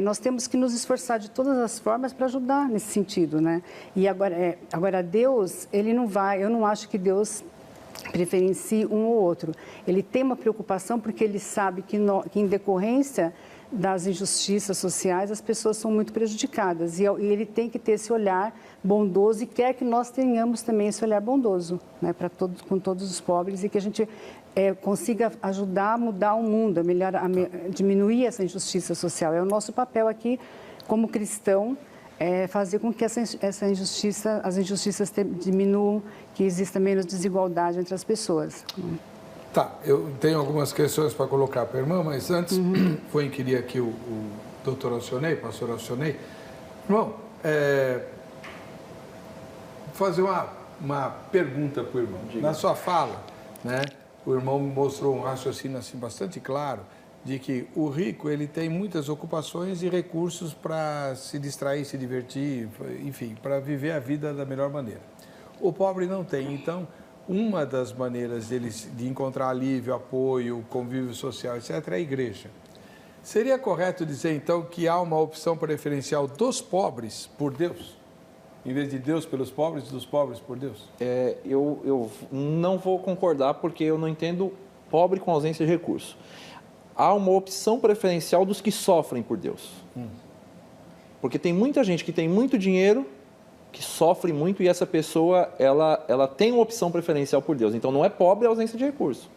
nós temos que nos esforçar de todas as formas para ajudar nesse sentido, né? E agora Deus, ele não vai, eu não acho que Deus preferencie um ou outro. Ele tem uma preocupação porque ele sabe que em decorrência das injustiças sociais, as pessoas são muito prejudicadas. E ele tem que ter esse olhar bondoso e quer que nós tenhamos também esse olhar bondoso, né, com todos os pobres, e que a gente consiga ajudar a mudar o mundo, a diminuir essa injustiça social. É o nosso papel aqui, como cristão, fazer com que as injustiças diminuam, que exista menos desigualdade entre as pessoas. Tá, eu tenho algumas questões para colocar para a irmã, mas antes vou inquirir aqui o doutor Alcionei, pastor Alcionei. Irmão, fazer uma pergunta para o irmão. Diga. Na sua fala, né, o irmão mostrou um raciocínio assim, bastante claro, de que o rico ele tem muitas ocupações e recursos para se distrair, se divertir, enfim, para viver a vida da melhor maneira. O pobre não tem, então uma das maneiras de encontrar alívio, apoio, convívio social, etc., é a igreja. Seria correto dizer, então, que há uma opção preferencial dos pobres por Deus? Em vez de Deus pelos pobres, dos pobres por Deus? Eu não vou concordar porque eu não entendo pobre com ausência de recurso. Há uma opção preferencial dos que sofrem por Deus. Porque tem muita gente que tem muito dinheiro, que sofre muito, e essa pessoa, ela tem uma opção preferencial por Deus. Então, não é pobre a ausência de recurso.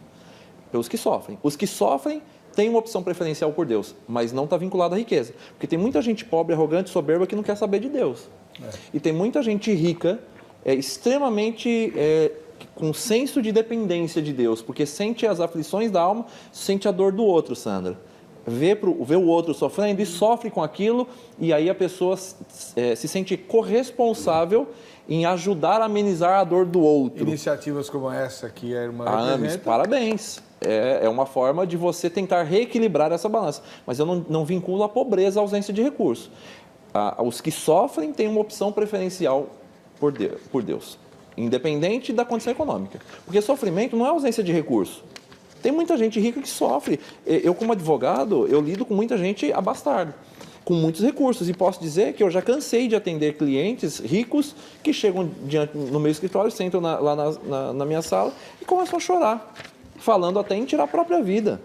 Pelos que sofrem. Os que sofrem têm uma opção preferencial por Deus, mas não está vinculado à riqueza. Porque tem muita gente pobre, arrogante, soberba, que não quer saber de Deus. E tem muita gente rica, extremamente com senso de dependência de Deus, porque sente as aflições da alma, sente a dor do outro, Sandra. Vê o outro sofrendo e sofre com aquilo, e aí a pessoa se sente corresponsável em ajudar a amenizar a dor do outro. Iniciativas como essa que a irmã representa. Parabéns. É uma forma de você tentar reequilibrar essa balança. Mas eu não vinculo a pobreza à ausência de recurso. Os que sofrem têm uma opção preferencial por Deus, independente da condição econômica. Porque sofrimento não é ausência de recurso. Tem muita gente rica que sofre. Eu, como advogado, eu lido com muita gente abastada, com muitos recursos. E posso dizer que eu já cansei de atender clientes ricos que chegam no meu escritório, sentam lá na minha sala e começam a chorar, falando até em tirar a própria vida.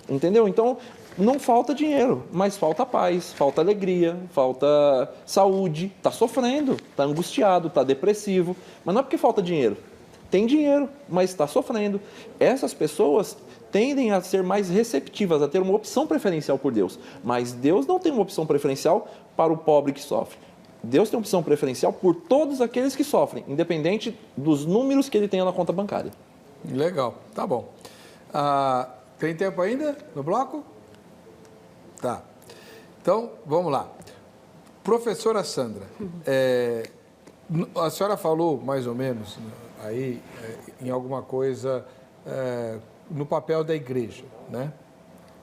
Entendeu? Então, não falta dinheiro, mas falta paz, falta alegria, falta saúde. Está sofrendo, está angustiado, está depressivo. Mas não é porque falta dinheiro. Tem dinheiro, mas está sofrendo. Essas pessoas tendem a ser mais receptivas, a ter uma opção preferencial por Deus. Mas Deus não tem uma opção preferencial para o pobre que sofre. Deus tem uma opção preferencial por todos aqueles que sofrem, independente dos números que ele tenha na conta bancária. Legal, tá bom. Tem tempo ainda no bloco? Tá. Então, vamos lá. Professora Sandra, a senhora falou mais ou menos aí em alguma coisa no papel da igreja, né?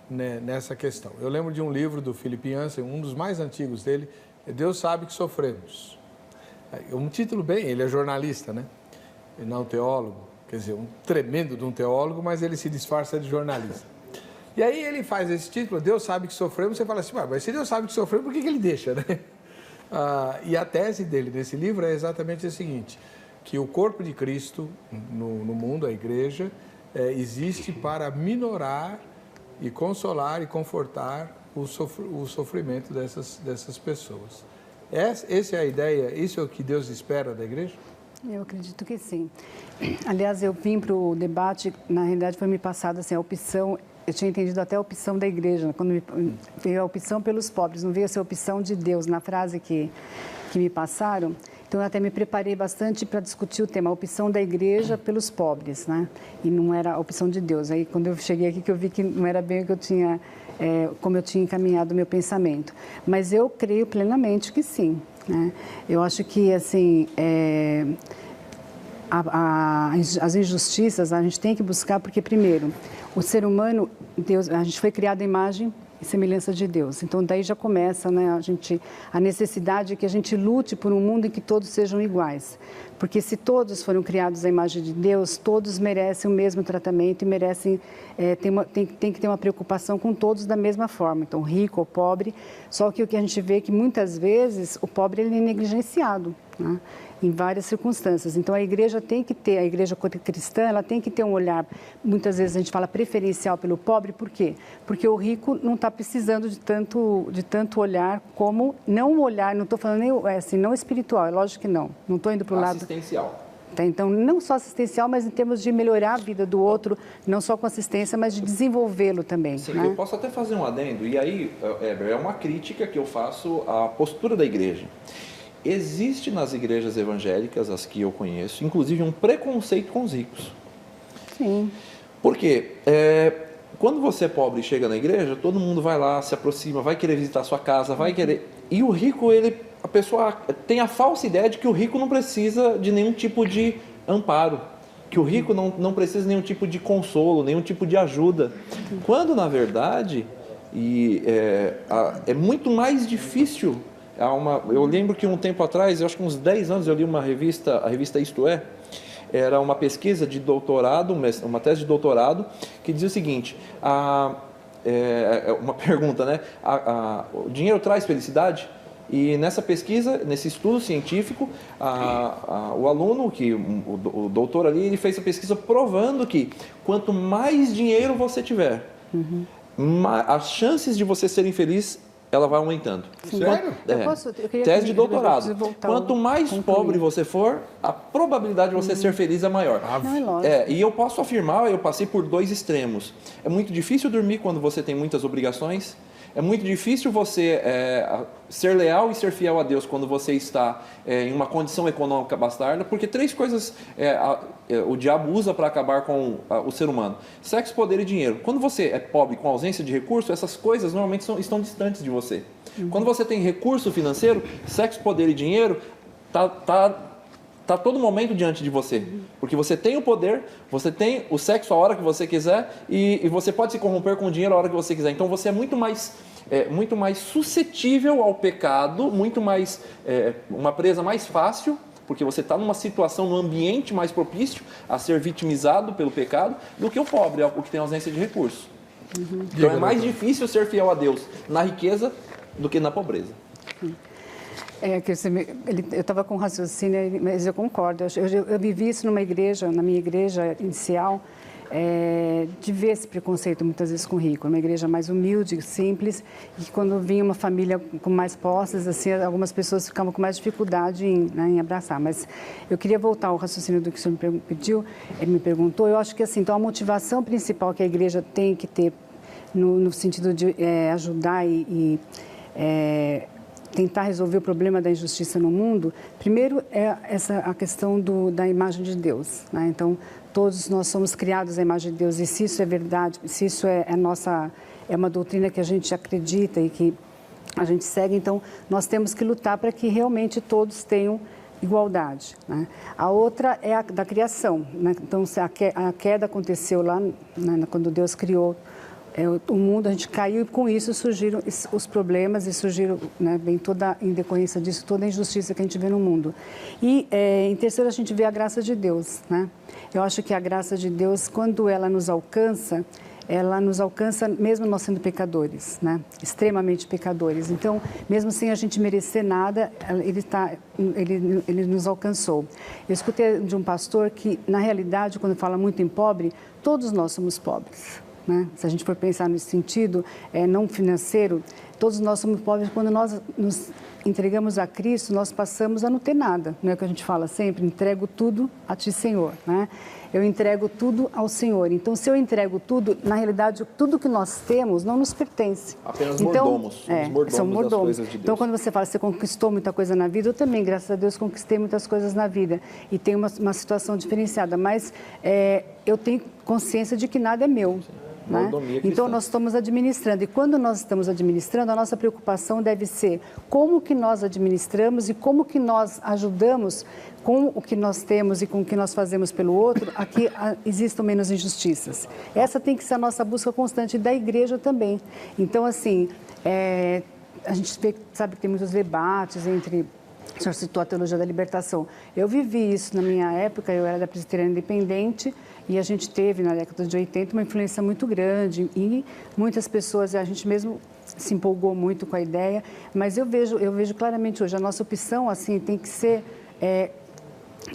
Nessa questão. Eu lembro de um livro do Philip Yancey, um dos mais antigos dele, Deus Sabe Que Sofremos. Um título ele é jornalista, né? Ele não é um teólogo, quer dizer, um tremendo de um teólogo, mas ele se disfarça de jornalista. E aí ele faz esse título, Deus Sabe Que Sofremos, você fala assim, mas se Deus sabe que sofremos, por que ele deixa, né? E a tese dele, desse livro, é exatamente a seguinte, que o corpo de Cristo no mundo, a igreja, existe para minorar e consolar e confortar o sofrimento dessas pessoas. Essa é a ideia, isso é o que Deus espera da igreja? Eu acredito que sim. Aliás, eu vim para o debate, na realidade foi me passada assim, a opção, eu tinha entendido até a opção da igreja, quando veio a opção pelos pobres, não veio essa opção de Deus na frase que me passaram. Então, eu até me preparei bastante para discutir o tema, a opção da igreja pelos pobres, né? E não era a opção de Deus. Aí, quando eu cheguei aqui, que eu vi que não era bem o que eu tinha, como eu tinha encaminhado o meu pensamento. Mas eu creio plenamente que sim. né? Eu acho que, assim, as injustiças a gente tem que buscar porque, primeiro, o ser humano, a gente foi criado à imagem e semelhança de Deus. Então, daí já começa, né, a necessidade de que a gente lute por um mundo em que todos sejam iguais. Porque se todos foram criados à imagem de Deus, todos merecem o mesmo tratamento e merecem, tem que ter uma preocupação com todos da mesma forma. Então, rico ou pobre, só que o que a gente vê é que muitas vezes o pobre ele é negligenciado, né, em várias circunstâncias. Então, a igreja cristã, ela tem que ter um olhar, muitas vezes a gente fala preferencial pelo pobre, por quê? Porque o rico não está precisando de tanto olhar como, não um olhar, não estou falando nem assim, não espiritual, é lógico que não estou indo para o lado... Assistencial. Tá, então, não só assistencial, mas em termos de melhorar a vida do outro, não só com assistência, mas de desenvolvê-lo também. Sim, né? Eu posso até fazer um adendo, e aí, Heber, é uma crítica que eu faço à postura da igreja. Existe nas igrejas evangélicas, as que eu conheço, inclusive um preconceito com os ricos. Sim. Por quê? Quando você é pobre e chega na igreja, todo mundo vai lá, se aproxima, vai querer visitar a sua casa, vai querer... E o rico, a pessoa tem a falsa ideia de que o rico não precisa de nenhum tipo de amparo, que o rico não precisa de nenhum tipo de consolo, nenhum tipo de ajuda. Quando, na verdade, é muito mais difícil... Eu lembro que um tempo atrás, eu acho que uns 10 anos, eu li uma revista, a revista Isto É, era uma pesquisa de doutorado, uma tese de doutorado, que dizia o seguinte, uma pergunta, né? O dinheiro traz felicidade? E nessa pesquisa, nesse estudo científico, o aluno, o doutor ali, ele fez a pesquisa provando que quanto mais dinheiro você tiver, as chances de você ser infeliz ela vai aumentando. Sério? Tese de doutorado. Quanto mais pobre você for, a probabilidade de você ser feliz é maior. Não, é lógico. E eu posso afirmar, eu passei por 2 extremos. É muito difícil dormir quando você tem muitas obrigações. É muito difícil você ser leal e ser fiel a Deus quando você está em uma condição econômica bastarda, porque 3 coisas o diabo usa para acabar com o ser humano: sexo, poder e dinheiro. Quando você é pobre com ausência de recurso, essas coisas normalmente estão distantes de você. Quando você tem recurso financeiro, sexo, poder e dinheiro, está todo momento diante de você, porque você tem o poder, você tem o sexo a hora que você quiser e você pode se corromper com o dinheiro a hora que você quiser. Então você é muito mais suscetível ao pecado, muito mais uma presa mais fácil, porque você está numa situação, num ambiente mais propício a ser vitimizado pelo pecado, do que o pobre, o que tem ausência de recursos. Então é mais difícil ser fiel a Deus na riqueza do que na pobreza. Eu estava com raciocínio, mas eu concordo. Eu vivi isso na minha igreja inicial, de ver esse preconceito muitas vezes com o rico. Uma igreja mais humilde, simples, e que quando vinha uma família com mais posses, assim, algumas pessoas ficavam com mais dificuldade em abraçar. Mas eu queria voltar ao raciocínio do que o senhor me perguntou. Eu acho que assim, então a motivação principal que a igreja tem que ter no sentido de ajudar e tentar resolver o problema da injustiça no mundo, primeiro é a questão da imagem de Deus, né? Então, todos nós somos criados à imagem de Deus, e se isso é verdade, se isso é uma doutrina que a gente acredita e que a gente segue, então nós temos que lutar para que realmente todos tenham igualdade, né? A outra é a da criação, né? Então, se a queda aconteceu lá, né, quando Deus criou o mundo, a gente caiu e com isso surgiram os problemas e surgiram, né, em decorrência disso, toda a injustiça que a gente vê no mundo. E, em terceiro, a gente vê a graça de Deus, né? Eu acho que a graça de Deus, quando ela nos alcança mesmo nós sendo pecadores, né? Extremamente pecadores. Então, mesmo sem a gente merecer nada, ele nos alcançou. Eu escutei de um pastor que, na realidade, quando fala muito em pobre, todos nós somos pobres, né? Se a gente for pensar nesse sentido, não financeiro, todos nós somos pobres. Quando nós nos entregamos a Cristo, nós passamos a não ter nada. Não é o que a gente fala sempre? Entrego tudo a Ti, Senhor, né? Eu entrego tudo ao Senhor. Então, se eu entrego tudo, na realidade, tudo que nós temos não nos pertence. Apenas mordomos. São mordomos das coisas de Deus. Então, quando você fala que você conquistou muita coisa na vida, eu também, graças a Deus, conquistei muitas coisas na vida. E tenho uma situação diferenciada. Mas eu tenho consciência de que nada é meu. né? Mordomia cristã. Então, nós estamos administrando. E quando nós estamos administrando, a nossa preocupação deve ser como que nós administramos e como que nós ajudamos com o que nós temos e com o que nós fazemos pelo outro, a que existam menos injustiças. Essa tem que ser a nossa busca constante da igreja também. Então, assim, a gente sabe que tem muitos debates entre... O senhor citou a teologia da libertação. Eu vivi isso na minha época, eu era da Presbiteriana Independente e a gente teve, na década de 80, uma influência muito grande e muitas pessoas, a gente mesmo se empolgou muito com a ideia, mas eu vejo claramente hoje, a nossa opção, assim, tem que ser...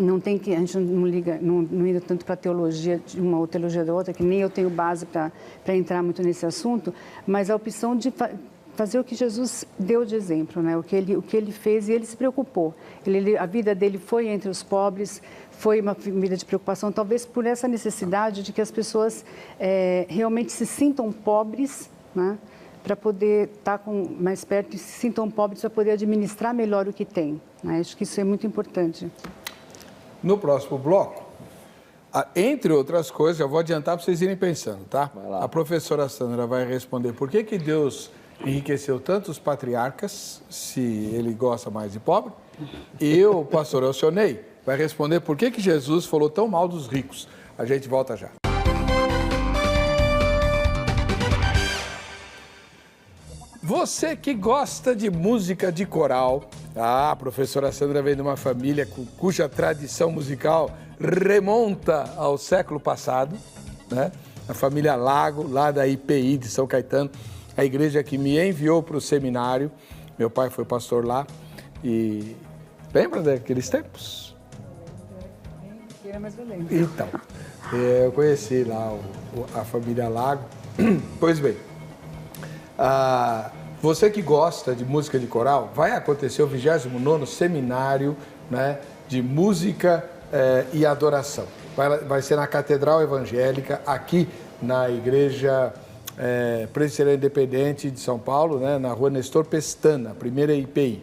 não tem que, a gente não liga tanto para a teologia de uma ou teologia da outra, que nem eu tenho base para entrar muito nesse assunto, mas a opção de fazer o que Jesus deu de exemplo, né? O que ele fez, e ele se preocupou. A vida dele foi entre os pobres, foi uma vida de preocupação, talvez por essa necessidade de que as pessoas realmente se sintam pobres, né? Para poder estar mais perto e se sintam pobres para poder administrar melhor o que tem, né? Acho que isso é muito importante. No próximo bloco, entre outras coisas, eu vou adiantar para vocês irem pensando, tá? A professora Sandra vai responder por que Deus enriqueceu tantos patriarcas, se ele gosta mais de pobre, e o pastor Elcionei vai responder por que Jesus falou tão mal dos ricos. A gente volta já. Você que gosta de música de coral, a professora Sandra vem de uma família cuja tradição musical remonta ao século passado, né? A família Lago, lá da IPI de São Caetano, a igreja que me enviou para o seminário. Meu pai foi pastor lá e lembra daqueles tempos? Então, eu conheci lá a família Lago. Pois bem, você que gosta de música de coral, vai acontecer o 29º seminário, né, de música e adoração. Vai ser na Catedral Evangélica, aqui na igreja Presbiteriana Independente de São Paulo, né, na rua Nestor Pestana, a primeira IPI.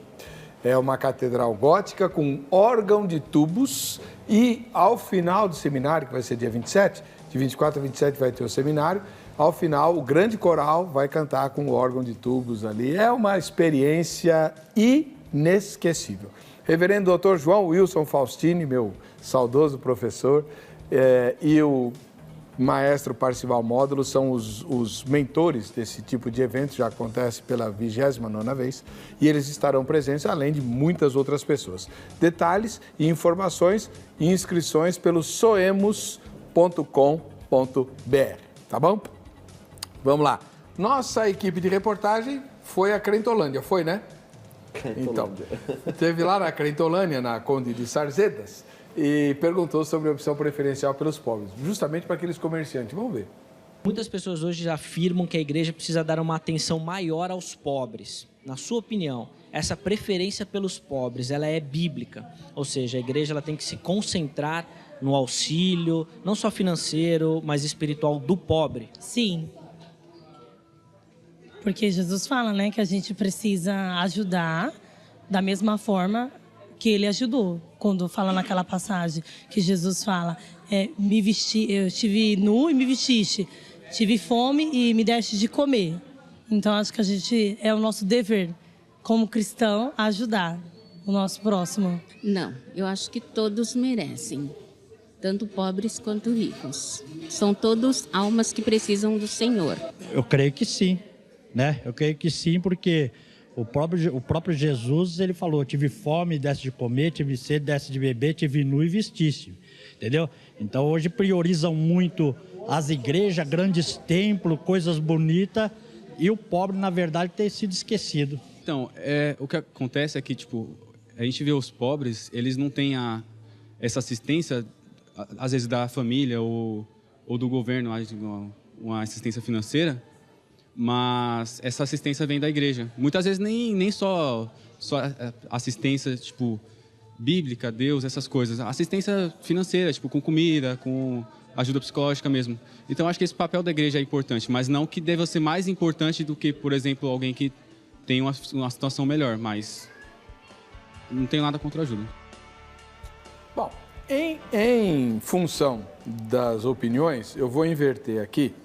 É uma catedral gótica com órgão de tubos e ao final do seminário, que vai ser dia 27, de 24 a 27 vai ter o seminário, ao final o grande coral vai cantar com o órgão de tubos ali. É uma experiência inesquecível. Reverendo Dr. João Wilson Faustini, meu saudoso professor, e o maestro Parcival Módulo são os mentores desse tipo de evento, já acontece pela 29ª vez, e eles estarão presentes, além de muitas outras pessoas. Detalhes e informações e inscrições pelo soemos.com.br, tá bom? Vamos lá. Nossa equipe de reportagem foi a Crentolândia, foi, né? Então, esteve lá na Crentolândia, na Conde de Sarzedas, e perguntou sobre a opção preferencial pelos pobres, justamente para aqueles comerciantes. Vamos ver. Muitas pessoas hoje afirmam que a igreja precisa dar uma atenção maior aos pobres. Na sua opinião, essa preferência pelos pobres, ela é bíblica? Ou seja, a igreja ela tem que se concentrar no auxílio, não só financeiro, mas espiritual do pobre? Sim. Porque Jesus fala, né, que a gente precisa ajudar da mesma forma que ele ajudou. Quando fala naquela passagem que Jesus fala, eu estive nu e me vestiste, tive fome e me deste de comer. Então acho que é o nosso dever como cristão ajudar o nosso próximo. Não, eu acho que todos merecem, tanto pobres quanto ricos. São todos almas que precisam do Senhor. Eu creio que sim, né? Eu creio que sim, porque o próprio Jesus, ele falou, tive fome, desse de comer, tive sede, desse de beber, tive nu e vestisse, entendeu? Então hoje priorizam muito as igrejas, grandes templos, coisas bonitas, e o pobre, na verdade, tem sido esquecido. Então, o que acontece é que, tipo, a gente vê os pobres, eles não têm essa assistência, às vezes da família ou do governo, uma assistência financeira, mas essa assistência vem da igreja. Muitas vezes nem só assistência, tipo, bíblica, Deus, essas coisas. Assistência financeira, tipo, com comida, com ajuda psicológica mesmo. Então, acho que esse papel da igreja é importante, mas não que deva ser mais importante do que, por exemplo, alguém que tem uma situação melhor, mas não tenho nada contra a ajuda. Bom, em função das opiniões, eu vou inverter aqui.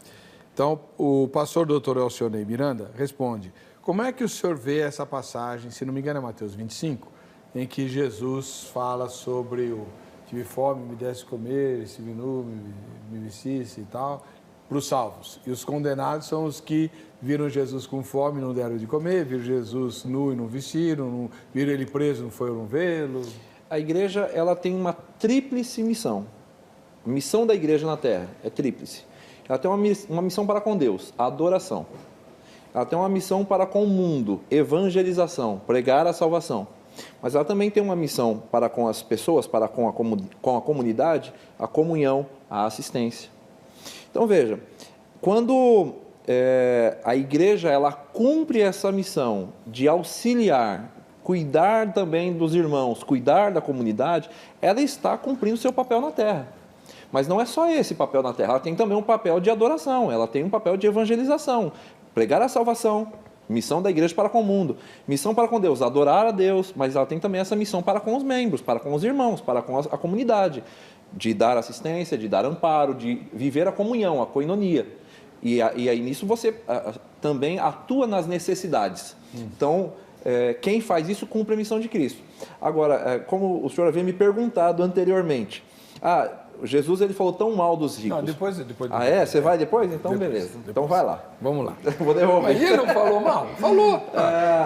Então, o pastor doutor Alcionei Miranda responde, como é que o senhor vê essa passagem, se não me engano é Mateus 25, em que Jesus fala sobre o tive fome, me desse comer, estive nu, me vestisse e tal, para os salvos. E os condenados são os que viram Jesus com fome e não deram de comer, viram Jesus nu e não vestiram, viram ele preso e não foram vê-lo. A igreja, ela tem uma tríplice missão. A missão da igreja na terra é tríplice. Ela tem uma missão para com Deus, a adoração. Ela tem uma missão para com o mundo, evangelização, pregar a salvação. Mas ela também tem uma missão para com as pessoas, para com a comunidade, a comunhão, a assistência. Então veja, quando a igreja ela cumpre essa missão de auxiliar, cuidar também dos irmãos, cuidar da comunidade, ela está cumprindo seu papel na terra. Mas não é só esse papel na terra, ela tem também um papel de adoração, ela tem um papel de evangelização, pregar a salvação, missão da igreja para com o mundo, missão para com Deus, adorar a Deus, mas ela tem também essa missão para com os membros, para com os irmãos, para com a comunidade, de dar assistência, de dar amparo, de viver a comunhão, a koinonia. E aí nisso você também atua nas necessidades. Então, quem faz isso cumpre a missão de Cristo. Agora, como o senhor havia me perguntado anteriormente, Jesus ele falou tão mal dos ricos. Não, depois. Você vai depois? Então, depois, beleza. Depois. Então, vai lá. Vamos lá. Vou devolver. Mas ele não falou mal? Falou.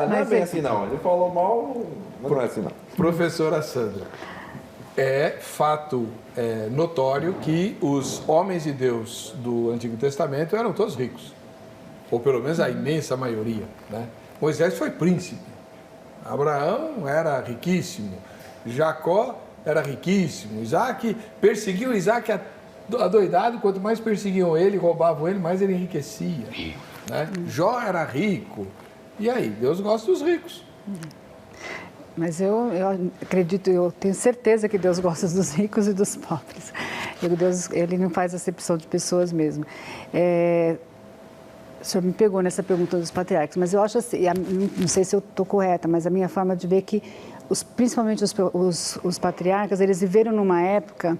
Não é bem assim, não. Ele falou mal, mas não é assim, não. Professora Sandra, é fato notório que os homens de Deus do Antigo Testamento eram todos ricos. Ou pelo menos a imensa maioria, né? Moisés foi príncipe. Abraão era riquíssimo. Jacó era riquíssimo. Isaac, perseguiam Isaac adoidado, quanto mais perseguiam ele, roubavam ele, mais ele enriquecia. Né? Jó era rico. E aí, Deus gosta dos ricos. Mas eu acredito, eu tenho certeza que Deus gosta dos ricos e dos pobres. Deus, ele não faz acepção de pessoas mesmo. O senhor me pegou nessa pergunta dos patriarcas, mas eu acho assim, não sei se eu estou correta, mas a minha forma de ver que principalmente os patriarcas, eles viveram numa época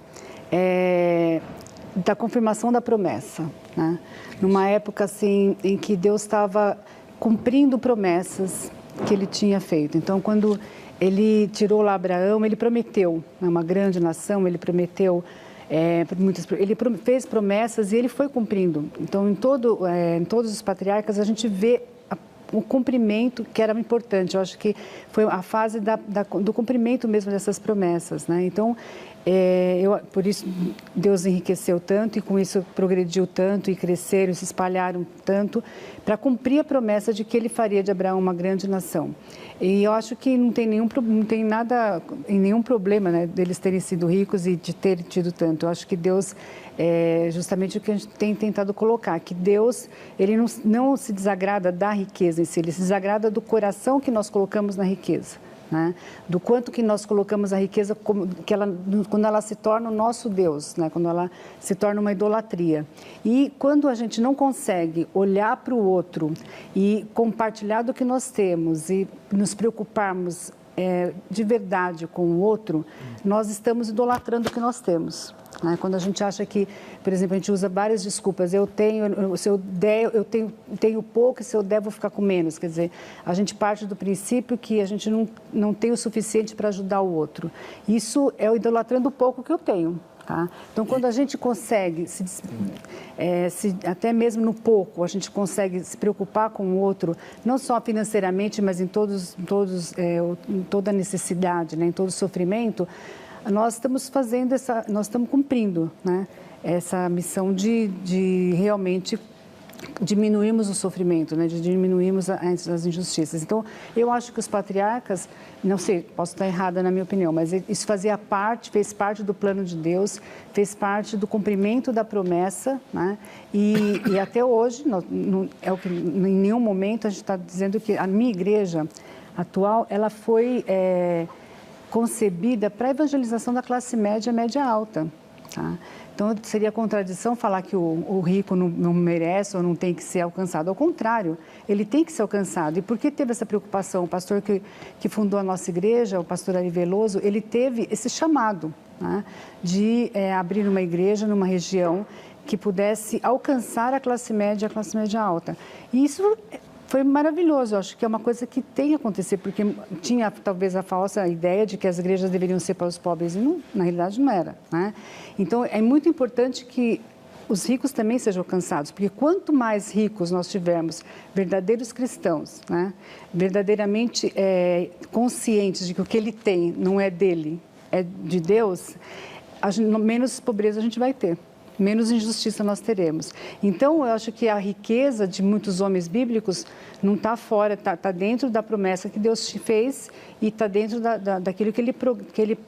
da confirmação da promessa, né? Numa época assim, em que Deus estava cumprindo promessas que ele tinha feito. Então, quando ele tirou lá Abraão, ele prometeu, né, uma grande nação, ele prometeu, ele fez promessas e ele foi cumprindo. Então, em todos os patriarcas, a gente vê o cumprimento que era importante. Eu acho que foi a fase do cumprimento mesmo dessas promessas, né? Então, por isso Deus enriqueceu tanto e com isso progrediu tanto e cresceram, se espalharam tanto para cumprir a promessa de que ele faria de Abraão uma grande nação. E eu acho que não tem nenhum problema, né, deles terem sido ricos e de terem tido tanto. Eu acho que Deus justamente o que a gente tem tentado colocar, que Deus, ele não se desagrada da riqueza em si, ele se desagrada do coração que nós colocamos na riqueza, né? Do quanto que nós colocamos a riqueza, quando ela se torna o nosso Deus, né? Quando ela se torna uma idolatria. E quando a gente não consegue olhar para o outro e compartilhar do que nós temos e nos preocuparmos de verdade com o outro, nós estamos idolatrando o que nós temos. Né? Quando a gente acha que, por exemplo, a gente usa várias desculpas, eu tenho pouco e se eu der vou ficar com menos. Quer dizer, a gente parte do princípio que a gente não tem o suficiente para ajudar o outro. Isso é o idolatrando o pouco que eu tenho. Tá? Então, quando a gente consegue, até mesmo no pouco, a gente consegue se preocupar com o outro, não só financeiramente, mas em toda a necessidade, né? Em todo o sofrimento, nós estamos nós estamos cumprindo, né, essa missão de realmente diminuirmos o sofrimento, né, de diminuirmos as injustiças. Então, eu acho que os patriarcas, não sei, posso estar errada na minha opinião, mas isso fez parte do plano de Deus, fez parte do cumprimento da promessa, né, e até hoje, em nenhum momento a gente está dizendo que a minha igreja atual, ela foi concebida para a evangelização da classe média alta. Tá? Então, seria contradição falar que o rico não merece ou não tem que ser alcançado. Ao contrário, ele tem que ser alcançado. E por que teve essa preocupação? O pastor que fundou a nossa igreja, o pastor Ari Veloso, ele teve esse chamado, né, de abrir uma igreja numa região que pudesse alcançar a classe média alta. E isso foi maravilhoso, eu acho que é uma coisa que tem que acontecer, porque tinha talvez a falsa ideia de que as igrejas deveriam ser para os pobres, e não, na realidade não era, né? Então, é muito importante que os ricos também sejam alcançados, porque quanto mais ricos nós tivermos, verdadeiros cristãos, né? Verdadeiramente conscientes de que o que ele tem não é dele, é de Deus, menos pobreza a gente vai ter. Menos injustiça nós teremos. Então, eu acho que a riqueza de muitos homens bíblicos não está fora, está dentro da promessa que Deus te fez e está dentro daquilo que ele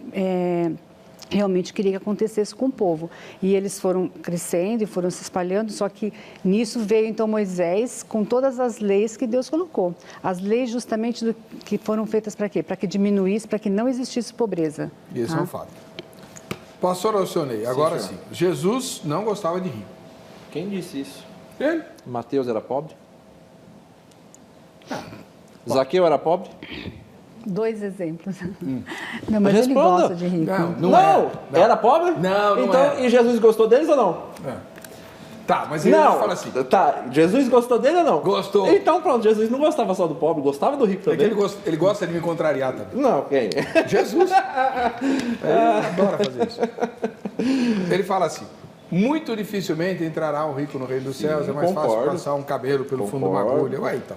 realmente queria que acontecesse com o povo. E eles foram crescendo e foram se espalhando, só que nisso veio então Moisés com todas as leis que Deus colocou. As leis justamente que foram feitas para quê? Para que diminuísse, para que não existisse pobreza. Isso é um fato. Pastor Alcionei, agora sim. Jesus não gostava de rico. Quem disse isso? Ele? Mateus era pobre? Zaqueu era pobre? 2 exemplos. Não, mas ele Responda. gosta de rico. Não, era pobre? Não então, era. E Jesus gostou deles ou não? Tá, mas ele fala assim. Tá, Jesus gostou dele ou não? Gostou. Então pronto, Jesus não gostava só do pobre, gostava do rico também. É que ele gosta de me contrariar também. Não, quem? Jesus. Ele adora fazer isso. Ele fala assim, muito dificilmente entrará um rico no reino dos céus, é mais fácil passar um cabelo pelo fundo de uma agulha. Ué, então.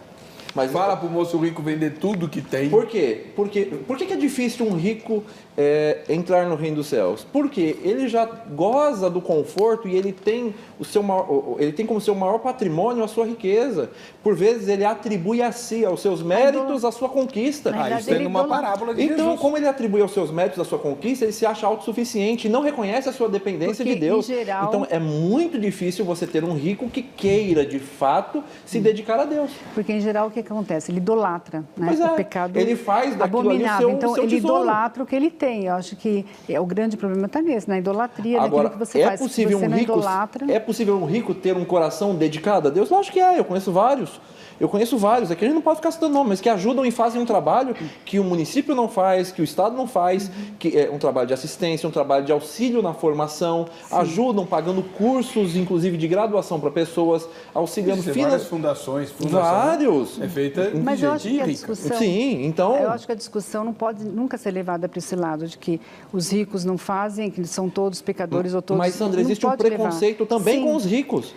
Mas fala pro moço rico vender tudo que tem. Por quê? Por que é difícil um rico entrar no reino dos céus? Porque ele já goza do conforto e ele tem como seu maior patrimônio a sua riqueza. Por vezes ele atribui a si, aos seus méritos, a sua conquista. Isso é uma parábola de Jesus. Então, como ele atribui aos seus méritos a sua conquista, ele se acha autossuficiente e não reconhece a sua dependência de Deus. Geral... Então, é muito difícil você ter um rico que queira, de fato, se dedicar a Deus. Porque, em geral, o que acontece? Ele idolatra, né? O pecado ele faz daquilo abominável. Ali o seu Então, ele tesouro. idolatra o que ele tem. Eu acho que o grande problema está nisso, na idolatria, Agora, daquilo que você faz. Possível Se você não idolatra... É possível um rico ter um coração dedicado a Deus? Lógico que é, eu conheço vários. Aqui a gente não pode ficar citando nome, mas que ajudam e fazem um trabalho que o município não faz, que o Estado não faz, que é um trabalho de assistência, um trabalho de auxílio na formação, ajudam pagando cursos, inclusive de graduação para pessoas, auxiliando várias fundações. Vários. É feita mas de eu acho gente que a rica. discussão, Sim, então... Eu acho que a discussão não pode nunca ser levada para esse lado, de que os ricos não fazem, que eles são todos pecadores ou todos... Mas, Sandra, existe um preconceito também com os ricos.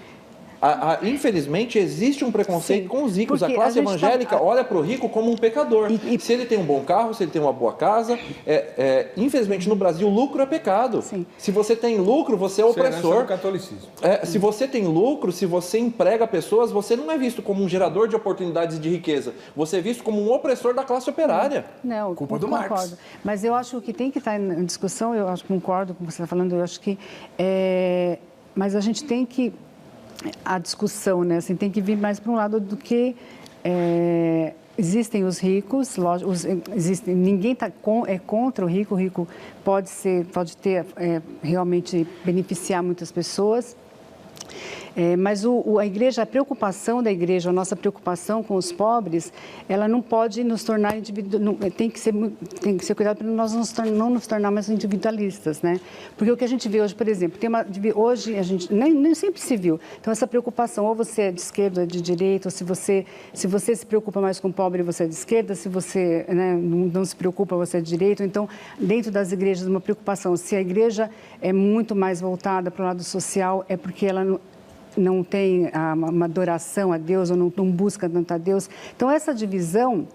Infelizmente, existe um preconceito com os ricos. A classe evangélica olha para o rico como um pecador. Se ele tem um bom carro, se ele tem uma boa casa, infelizmente no Brasil, lucro é pecado. Sim. Se você tem lucro, você é opressor. Catolicismo. Se você tem lucro, se você emprega pessoas, você não é visto como um gerador de oportunidades e de riqueza. Você é visto como um opressor da classe operária. Não, culpa do Marx. Mas eu acho que tem que estar em discussão, eu acho, concordo com o que você está falando, eu acho que... mas a gente tem que... A discussão, né? Assim, tem que vir mais para um lado do que existem os ricos, lógico, ninguém é contra o rico pode ter realmente beneficiar muitas pessoas. Mas a igreja, a preocupação da igreja, a nossa preocupação com os pobres, ela não pode nos tornar tem que ser cuidado para nós não nos tornar mais individualistas, né? Porque o que a gente vê hoje, por exemplo, hoje a gente nem sempre se viu. Então essa preocupação, ou você é de esquerda, ou de direita, ou se você se preocupa mais com o pobre, você é de esquerda, se você não se preocupa, você é de direita. Então, dentro das igrejas, uma preocupação. Se a igreja é muito mais voltada para o lado social, é porque ela não tem uma adoração a Deus ou não busca tanto a Deus. Então, essa divisão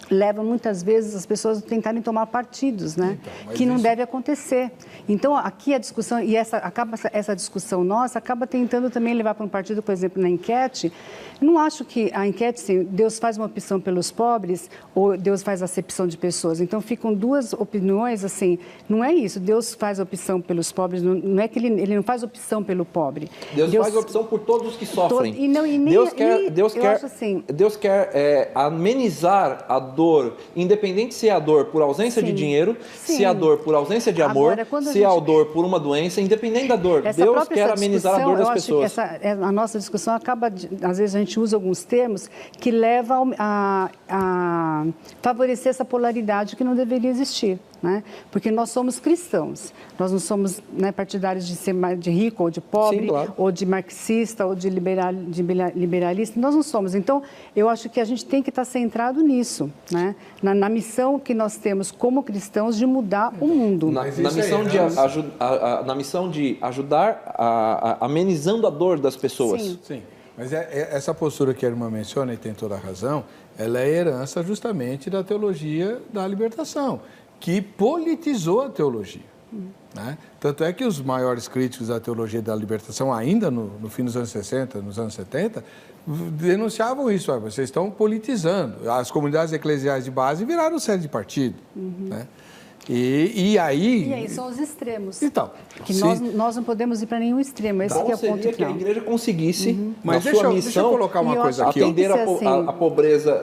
leva muitas vezes as pessoas a tentarem tomar partidos, né? Então, que não deve acontecer. Então, aqui a discussão, e essa discussão nossa acaba tentando também levar para um partido, por exemplo, na enquete. Não acho que a enquete, assim, Deus faz uma opção pelos pobres ou Deus faz acepção de pessoas. Então, ficam duas opiniões, assim, não é isso. Deus faz opção pelos pobres, não é que ele não faz opção pelo pobre. Deus faz opção por todos que sofrem. Deus quer amenizar a dor, independente se é a dor por ausência de dinheiro, se é a dor por ausência de amor, se é a dor por uma doença, independente da dor. Deus quer amenizar a dor das pessoas. A nossa discussão acaba, às vezes a gente usa alguns termos que levam a favorecer essa polaridade que não deveria existir. né? Porque nós somos cristãos, nós não somos, né, partidários de ser mais de rico ou de pobre, Sim, claro. ou de marxista ou de liberalista, nós não somos. Então, eu acho que a gente tem que estar centrado nisso, né? Na missão que nós temos como cristãos de mudar o mundo. Na missão de ajudar amenizando a dor das pessoas. Sim. Sim, mas essa postura que a irmã menciona, e tem toda a razão, ela é herança justamente da teologia da libertação, que politizou a teologia. Né? Tanto é que os maiores críticos da teologia da libertação, ainda no fim dos anos 60, nos anos 70, denunciavam isso. Vocês estão politizando. As comunidades eclesiais de base viraram sede de partido. Né? E aí são os extremos. Então, que nós não podemos ir para nenhum extremo. Esse que é o ponto seria que a igreja conseguisse, mas na deixa sua missão, eu colocar uma coisa aqui. Atender a pobreza,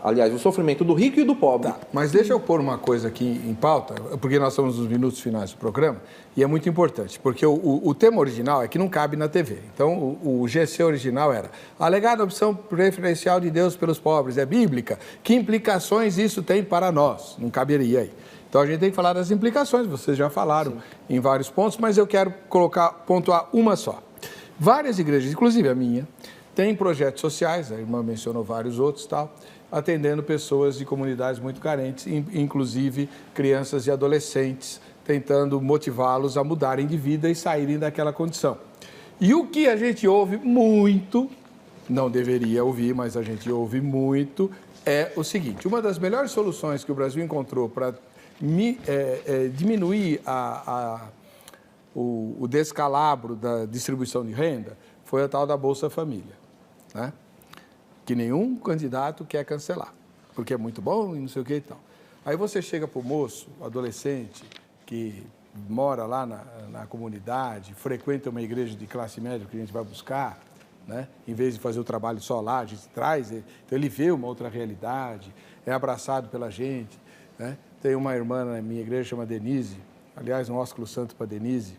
aliás, o sofrimento do rico e do pobre. Tá, mas deixa eu pôr uma coisa aqui em pauta, porque nós estamos nos minutos finais do programa, e é muito importante, porque o tema original é que não cabe na TV. Então, o GC original era: alegada opção preferencial de Deus pelos pobres é bíblica? Que implicações isso tem para nós? Não caberia aí. Então, a gente tem que falar das implicações, vocês já falaram em vários pontos, mas eu quero pontuar uma só. Várias igrejas, inclusive a minha, têm projetos sociais, a irmã mencionou vários outros, tal, atendendo pessoas de comunidades muito carentes, inclusive crianças e adolescentes, tentando motivá-los a mudarem de vida e saírem daquela condição. E o que a gente ouve muito, não deveria ouvir, mas a gente ouve muito, é o seguinte: uma das melhores soluções que o Brasil encontrou para diminuir o descalabro da distribuição de renda foi a tal da Bolsa Família, né? Que nenhum candidato quer cancelar, porque é muito bom e não sei o que e tal. Aí você chega para o moço, adolescente, que mora lá na comunidade, frequenta uma igreja de classe média que a gente vai buscar, né? Em vez de fazer o trabalho só lá, a gente traz, então ele vê uma outra realidade, é abraçado pela gente, né? Tem uma irmã na minha igreja, chama Denise, aliás, um ósculo santo para Denise.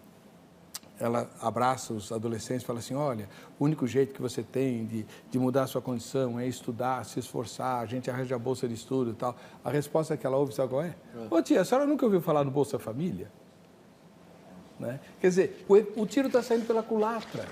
Ela abraça os adolescentes e fala assim: olha, o único jeito que você tem de mudar a sua condição é estudar, se esforçar, a gente arranja a bolsa de estudo e tal. A resposta que ela ouve, sabe qual é? Ô tia, a senhora nunca ouviu falar no Bolsa Família? Né? Quer dizer, o tiro está saindo pela culatra.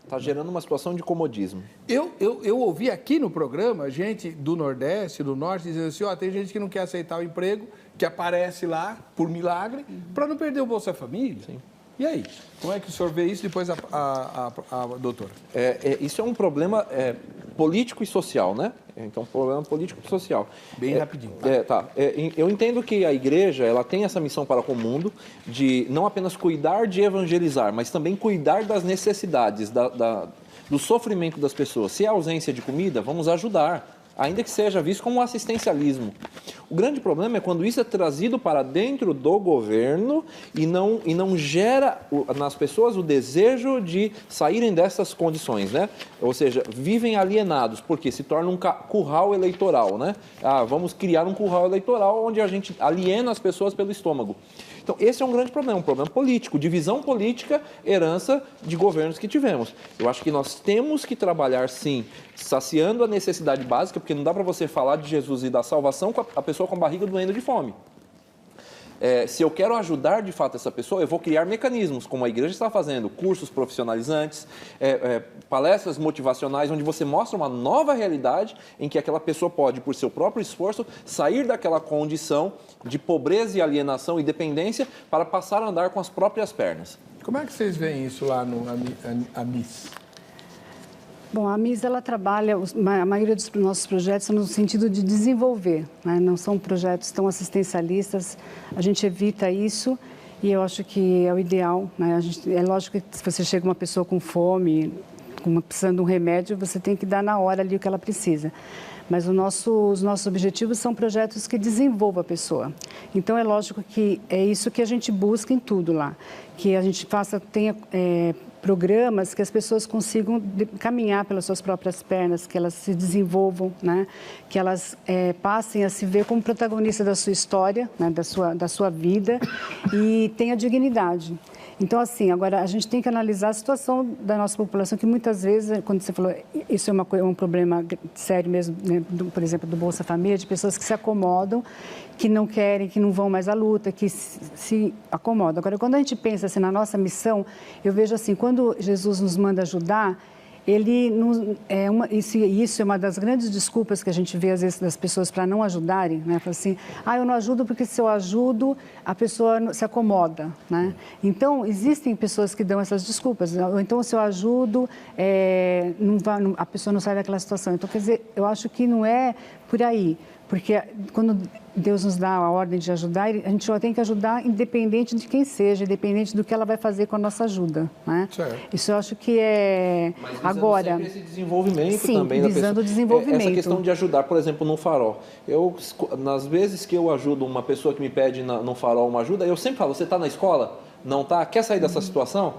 Está gerando uma situação de comodismo. Eu ouvi aqui no programa gente do Nordeste, do Norte, dizendo assim: ó, tem gente que não quer aceitar o emprego, que aparece lá, por milagre, para não perder o Bolsa Família. Sim. E aí? Como é que o senhor vê isso? Depois a doutora. Isso é um problema político e social, né? Então, um problema político e social. Bem rapidinho. Tá. Eu entendo que a igreja ela tem essa missão para com o mundo de não apenas cuidar de evangelizar, mas também cuidar das necessidades, do sofrimento das pessoas. Se é ausência de comida, vamos ajudar, ainda que seja visto como um assistencialismo. O grande problema é quando isso é trazido para dentro do governo e não gera nas pessoas o desejo de saírem dessas condições, né? Ou seja, vivem alienados, porque se torna um curral eleitoral, né? Vamos criar um curral eleitoral onde a gente aliena as pessoas pelo estômago. Então, esse é um grande problema, um problema político, divisão política, herança de governos que tivemos. Eu acho que nós temos que trabalhar, sim, saciando a necessidade básica, porque não dá para você falar de Jesus e da salvação com a pessoa com a barriga doendo de fome. Se eu quero ajudar, de fato, essa pessoa, eu vou criar mecanismos, como a igreja está fazendo, cursos profissionalizantes, palestras motivacionais, onde você mostra uma nova realidade em que aquela pessoa pode, por seu próprio esforço, sair daquela condição de pobreza e alienação e dependência para passar a andar com as próprias pernas. Como é que vocês veem isso lá no AMIS? Bom, a MIS, ela trabalha, a maioria dos nossos projetos são no sentido de desenvolver, né? Não são projetos tão assistencialistas, a gente evita isso e eu acho que é o ideal, né? É lógico que se você chega uma pessoa com fome, precisando de um remédio, você tem que dar na hora ali o que ela precisa. Mas os nossos objetivos são projetos que desenvolvam a pessoa. Então, é lógico que é isso que a gente busca em tudo lá, que a gente tenha programas que as pessoas consigam caminhar pelas suas próprias pernas, que elas se desenvolvam, né? Que elas passem a se ver como protagonista da sua história, né? da sua vida e tenha dignidade. Então, assim, agora a gente tem que analisar a situação da nossa população, que muitas vezes, quando você falou, isso é um problema sério mesmo, né, por exemplo, do Bolsa Família, de pessoas que se acomodam, que não querem, que não vão mais à luta, que se acomodam. Agora, quando a gente pensa assim, na nossa missão, eu vejo assim, quando Jesus nos manda ajudar, isso é uma das grandes desculpas que a gente vê, às vezes, das pessoas para não ajudarem, né? Fala assim, eu não ajudo porque se eu ajudo, a pessoa se acomoda, né? Então, existem pessoas que dão essas desculpas. Ou então, se eu ajudo, a pessoa não sai daquela situação. Então, quer dizer, eu acho que não é por aí. Porque quando Deus nos dá a ordem de ajudar, a gente só tem que ajudar independente de quem seja, independente do que ela vai fazer com a nossa ajuda, né? Isso eu acho que é... Mas visando agora sempre esse desenvolvimento sim, também da pessoa. visando o desenvolvimento. Essa questão de ajudar, por exemplo, no farol. Nas vezes que eu ajudo uma pessoa que me pede no farol uma ajuda, eu sempre falo, você está na escola? Não está? Quer sair dessa situação?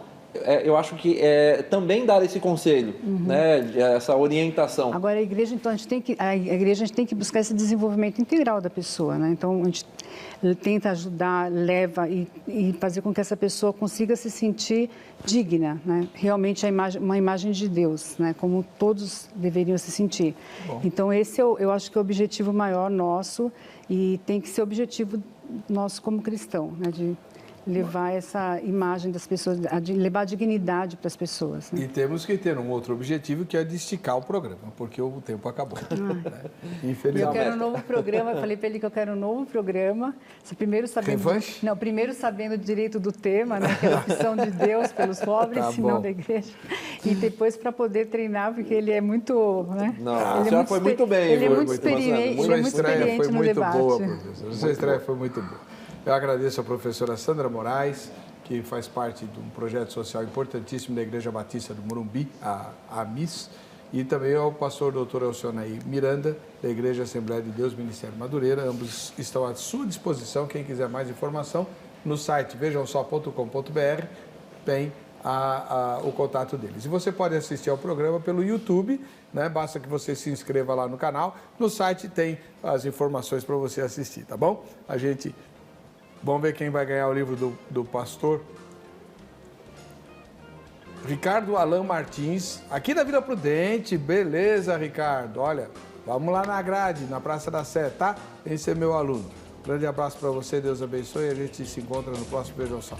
Eu acho que também dar esse conselho, né, essa orientação. Agora, a igreja, então, a gente tem que buscar esse desenvolvimento integral da pessoa, né? Então, a gente tenta ajudar, leva e fazer com que essa pessoa consiga se sentir digna, né? Realmente uma imagem de Deus, né? Como todos deveriam se sentir. Bom. Então, esse eu acho que é o objetivo maior nosso e tem que ser o objetivo nosso como cristão, né? De levar essa imagem das pessoas, de levar dignidade para as pessoas. Né? E temos que ter um outro objetivo, que é de esticar o programa, porque o tempo acabou. Né? Infelizmente. Eu quero um novo programa, eu falei para ele que eu quero um novo programa. Primeiro sabendo direito do tema, né, que é a opção de Deus pelos pobres, e não da igreja. E depois para poder treinar, porque ele é muito... Né? Não, a senhora foi muito bem. Ele é muito experiente no debate. Boa, professora. Sua estreia foi muito boa. Eu agradeço a professora Sandra Moraes, que faz parte de um projeto social importantíssimo da Igreja Batista do Morumbi, a MIS, e também ao pastor doutor Elcionaí Miranda, da Igreja Assembleia de Deus, Ministério Madureira. Ambos estão à sua disposição. Quem quiser mais informação, no site vejamsó.com.br tem o contato deles. E você pode assistir ao programa pelo YouTube, né? Basta que você se inscreva lá no canal. No site tem as informações para você assistir, tá bom? Vamos ver quem vai ganhar o livro do pastor Ricardo Alan Martins, aqui da Vila Prudente. Beleza, Ricardo? Olha, vamos lá na grade, na Praça da Sé, tá? Vem ser meu aluno. Grande abraço para você, Deus abençoe e a gente se encontra no próximo Vejam Só.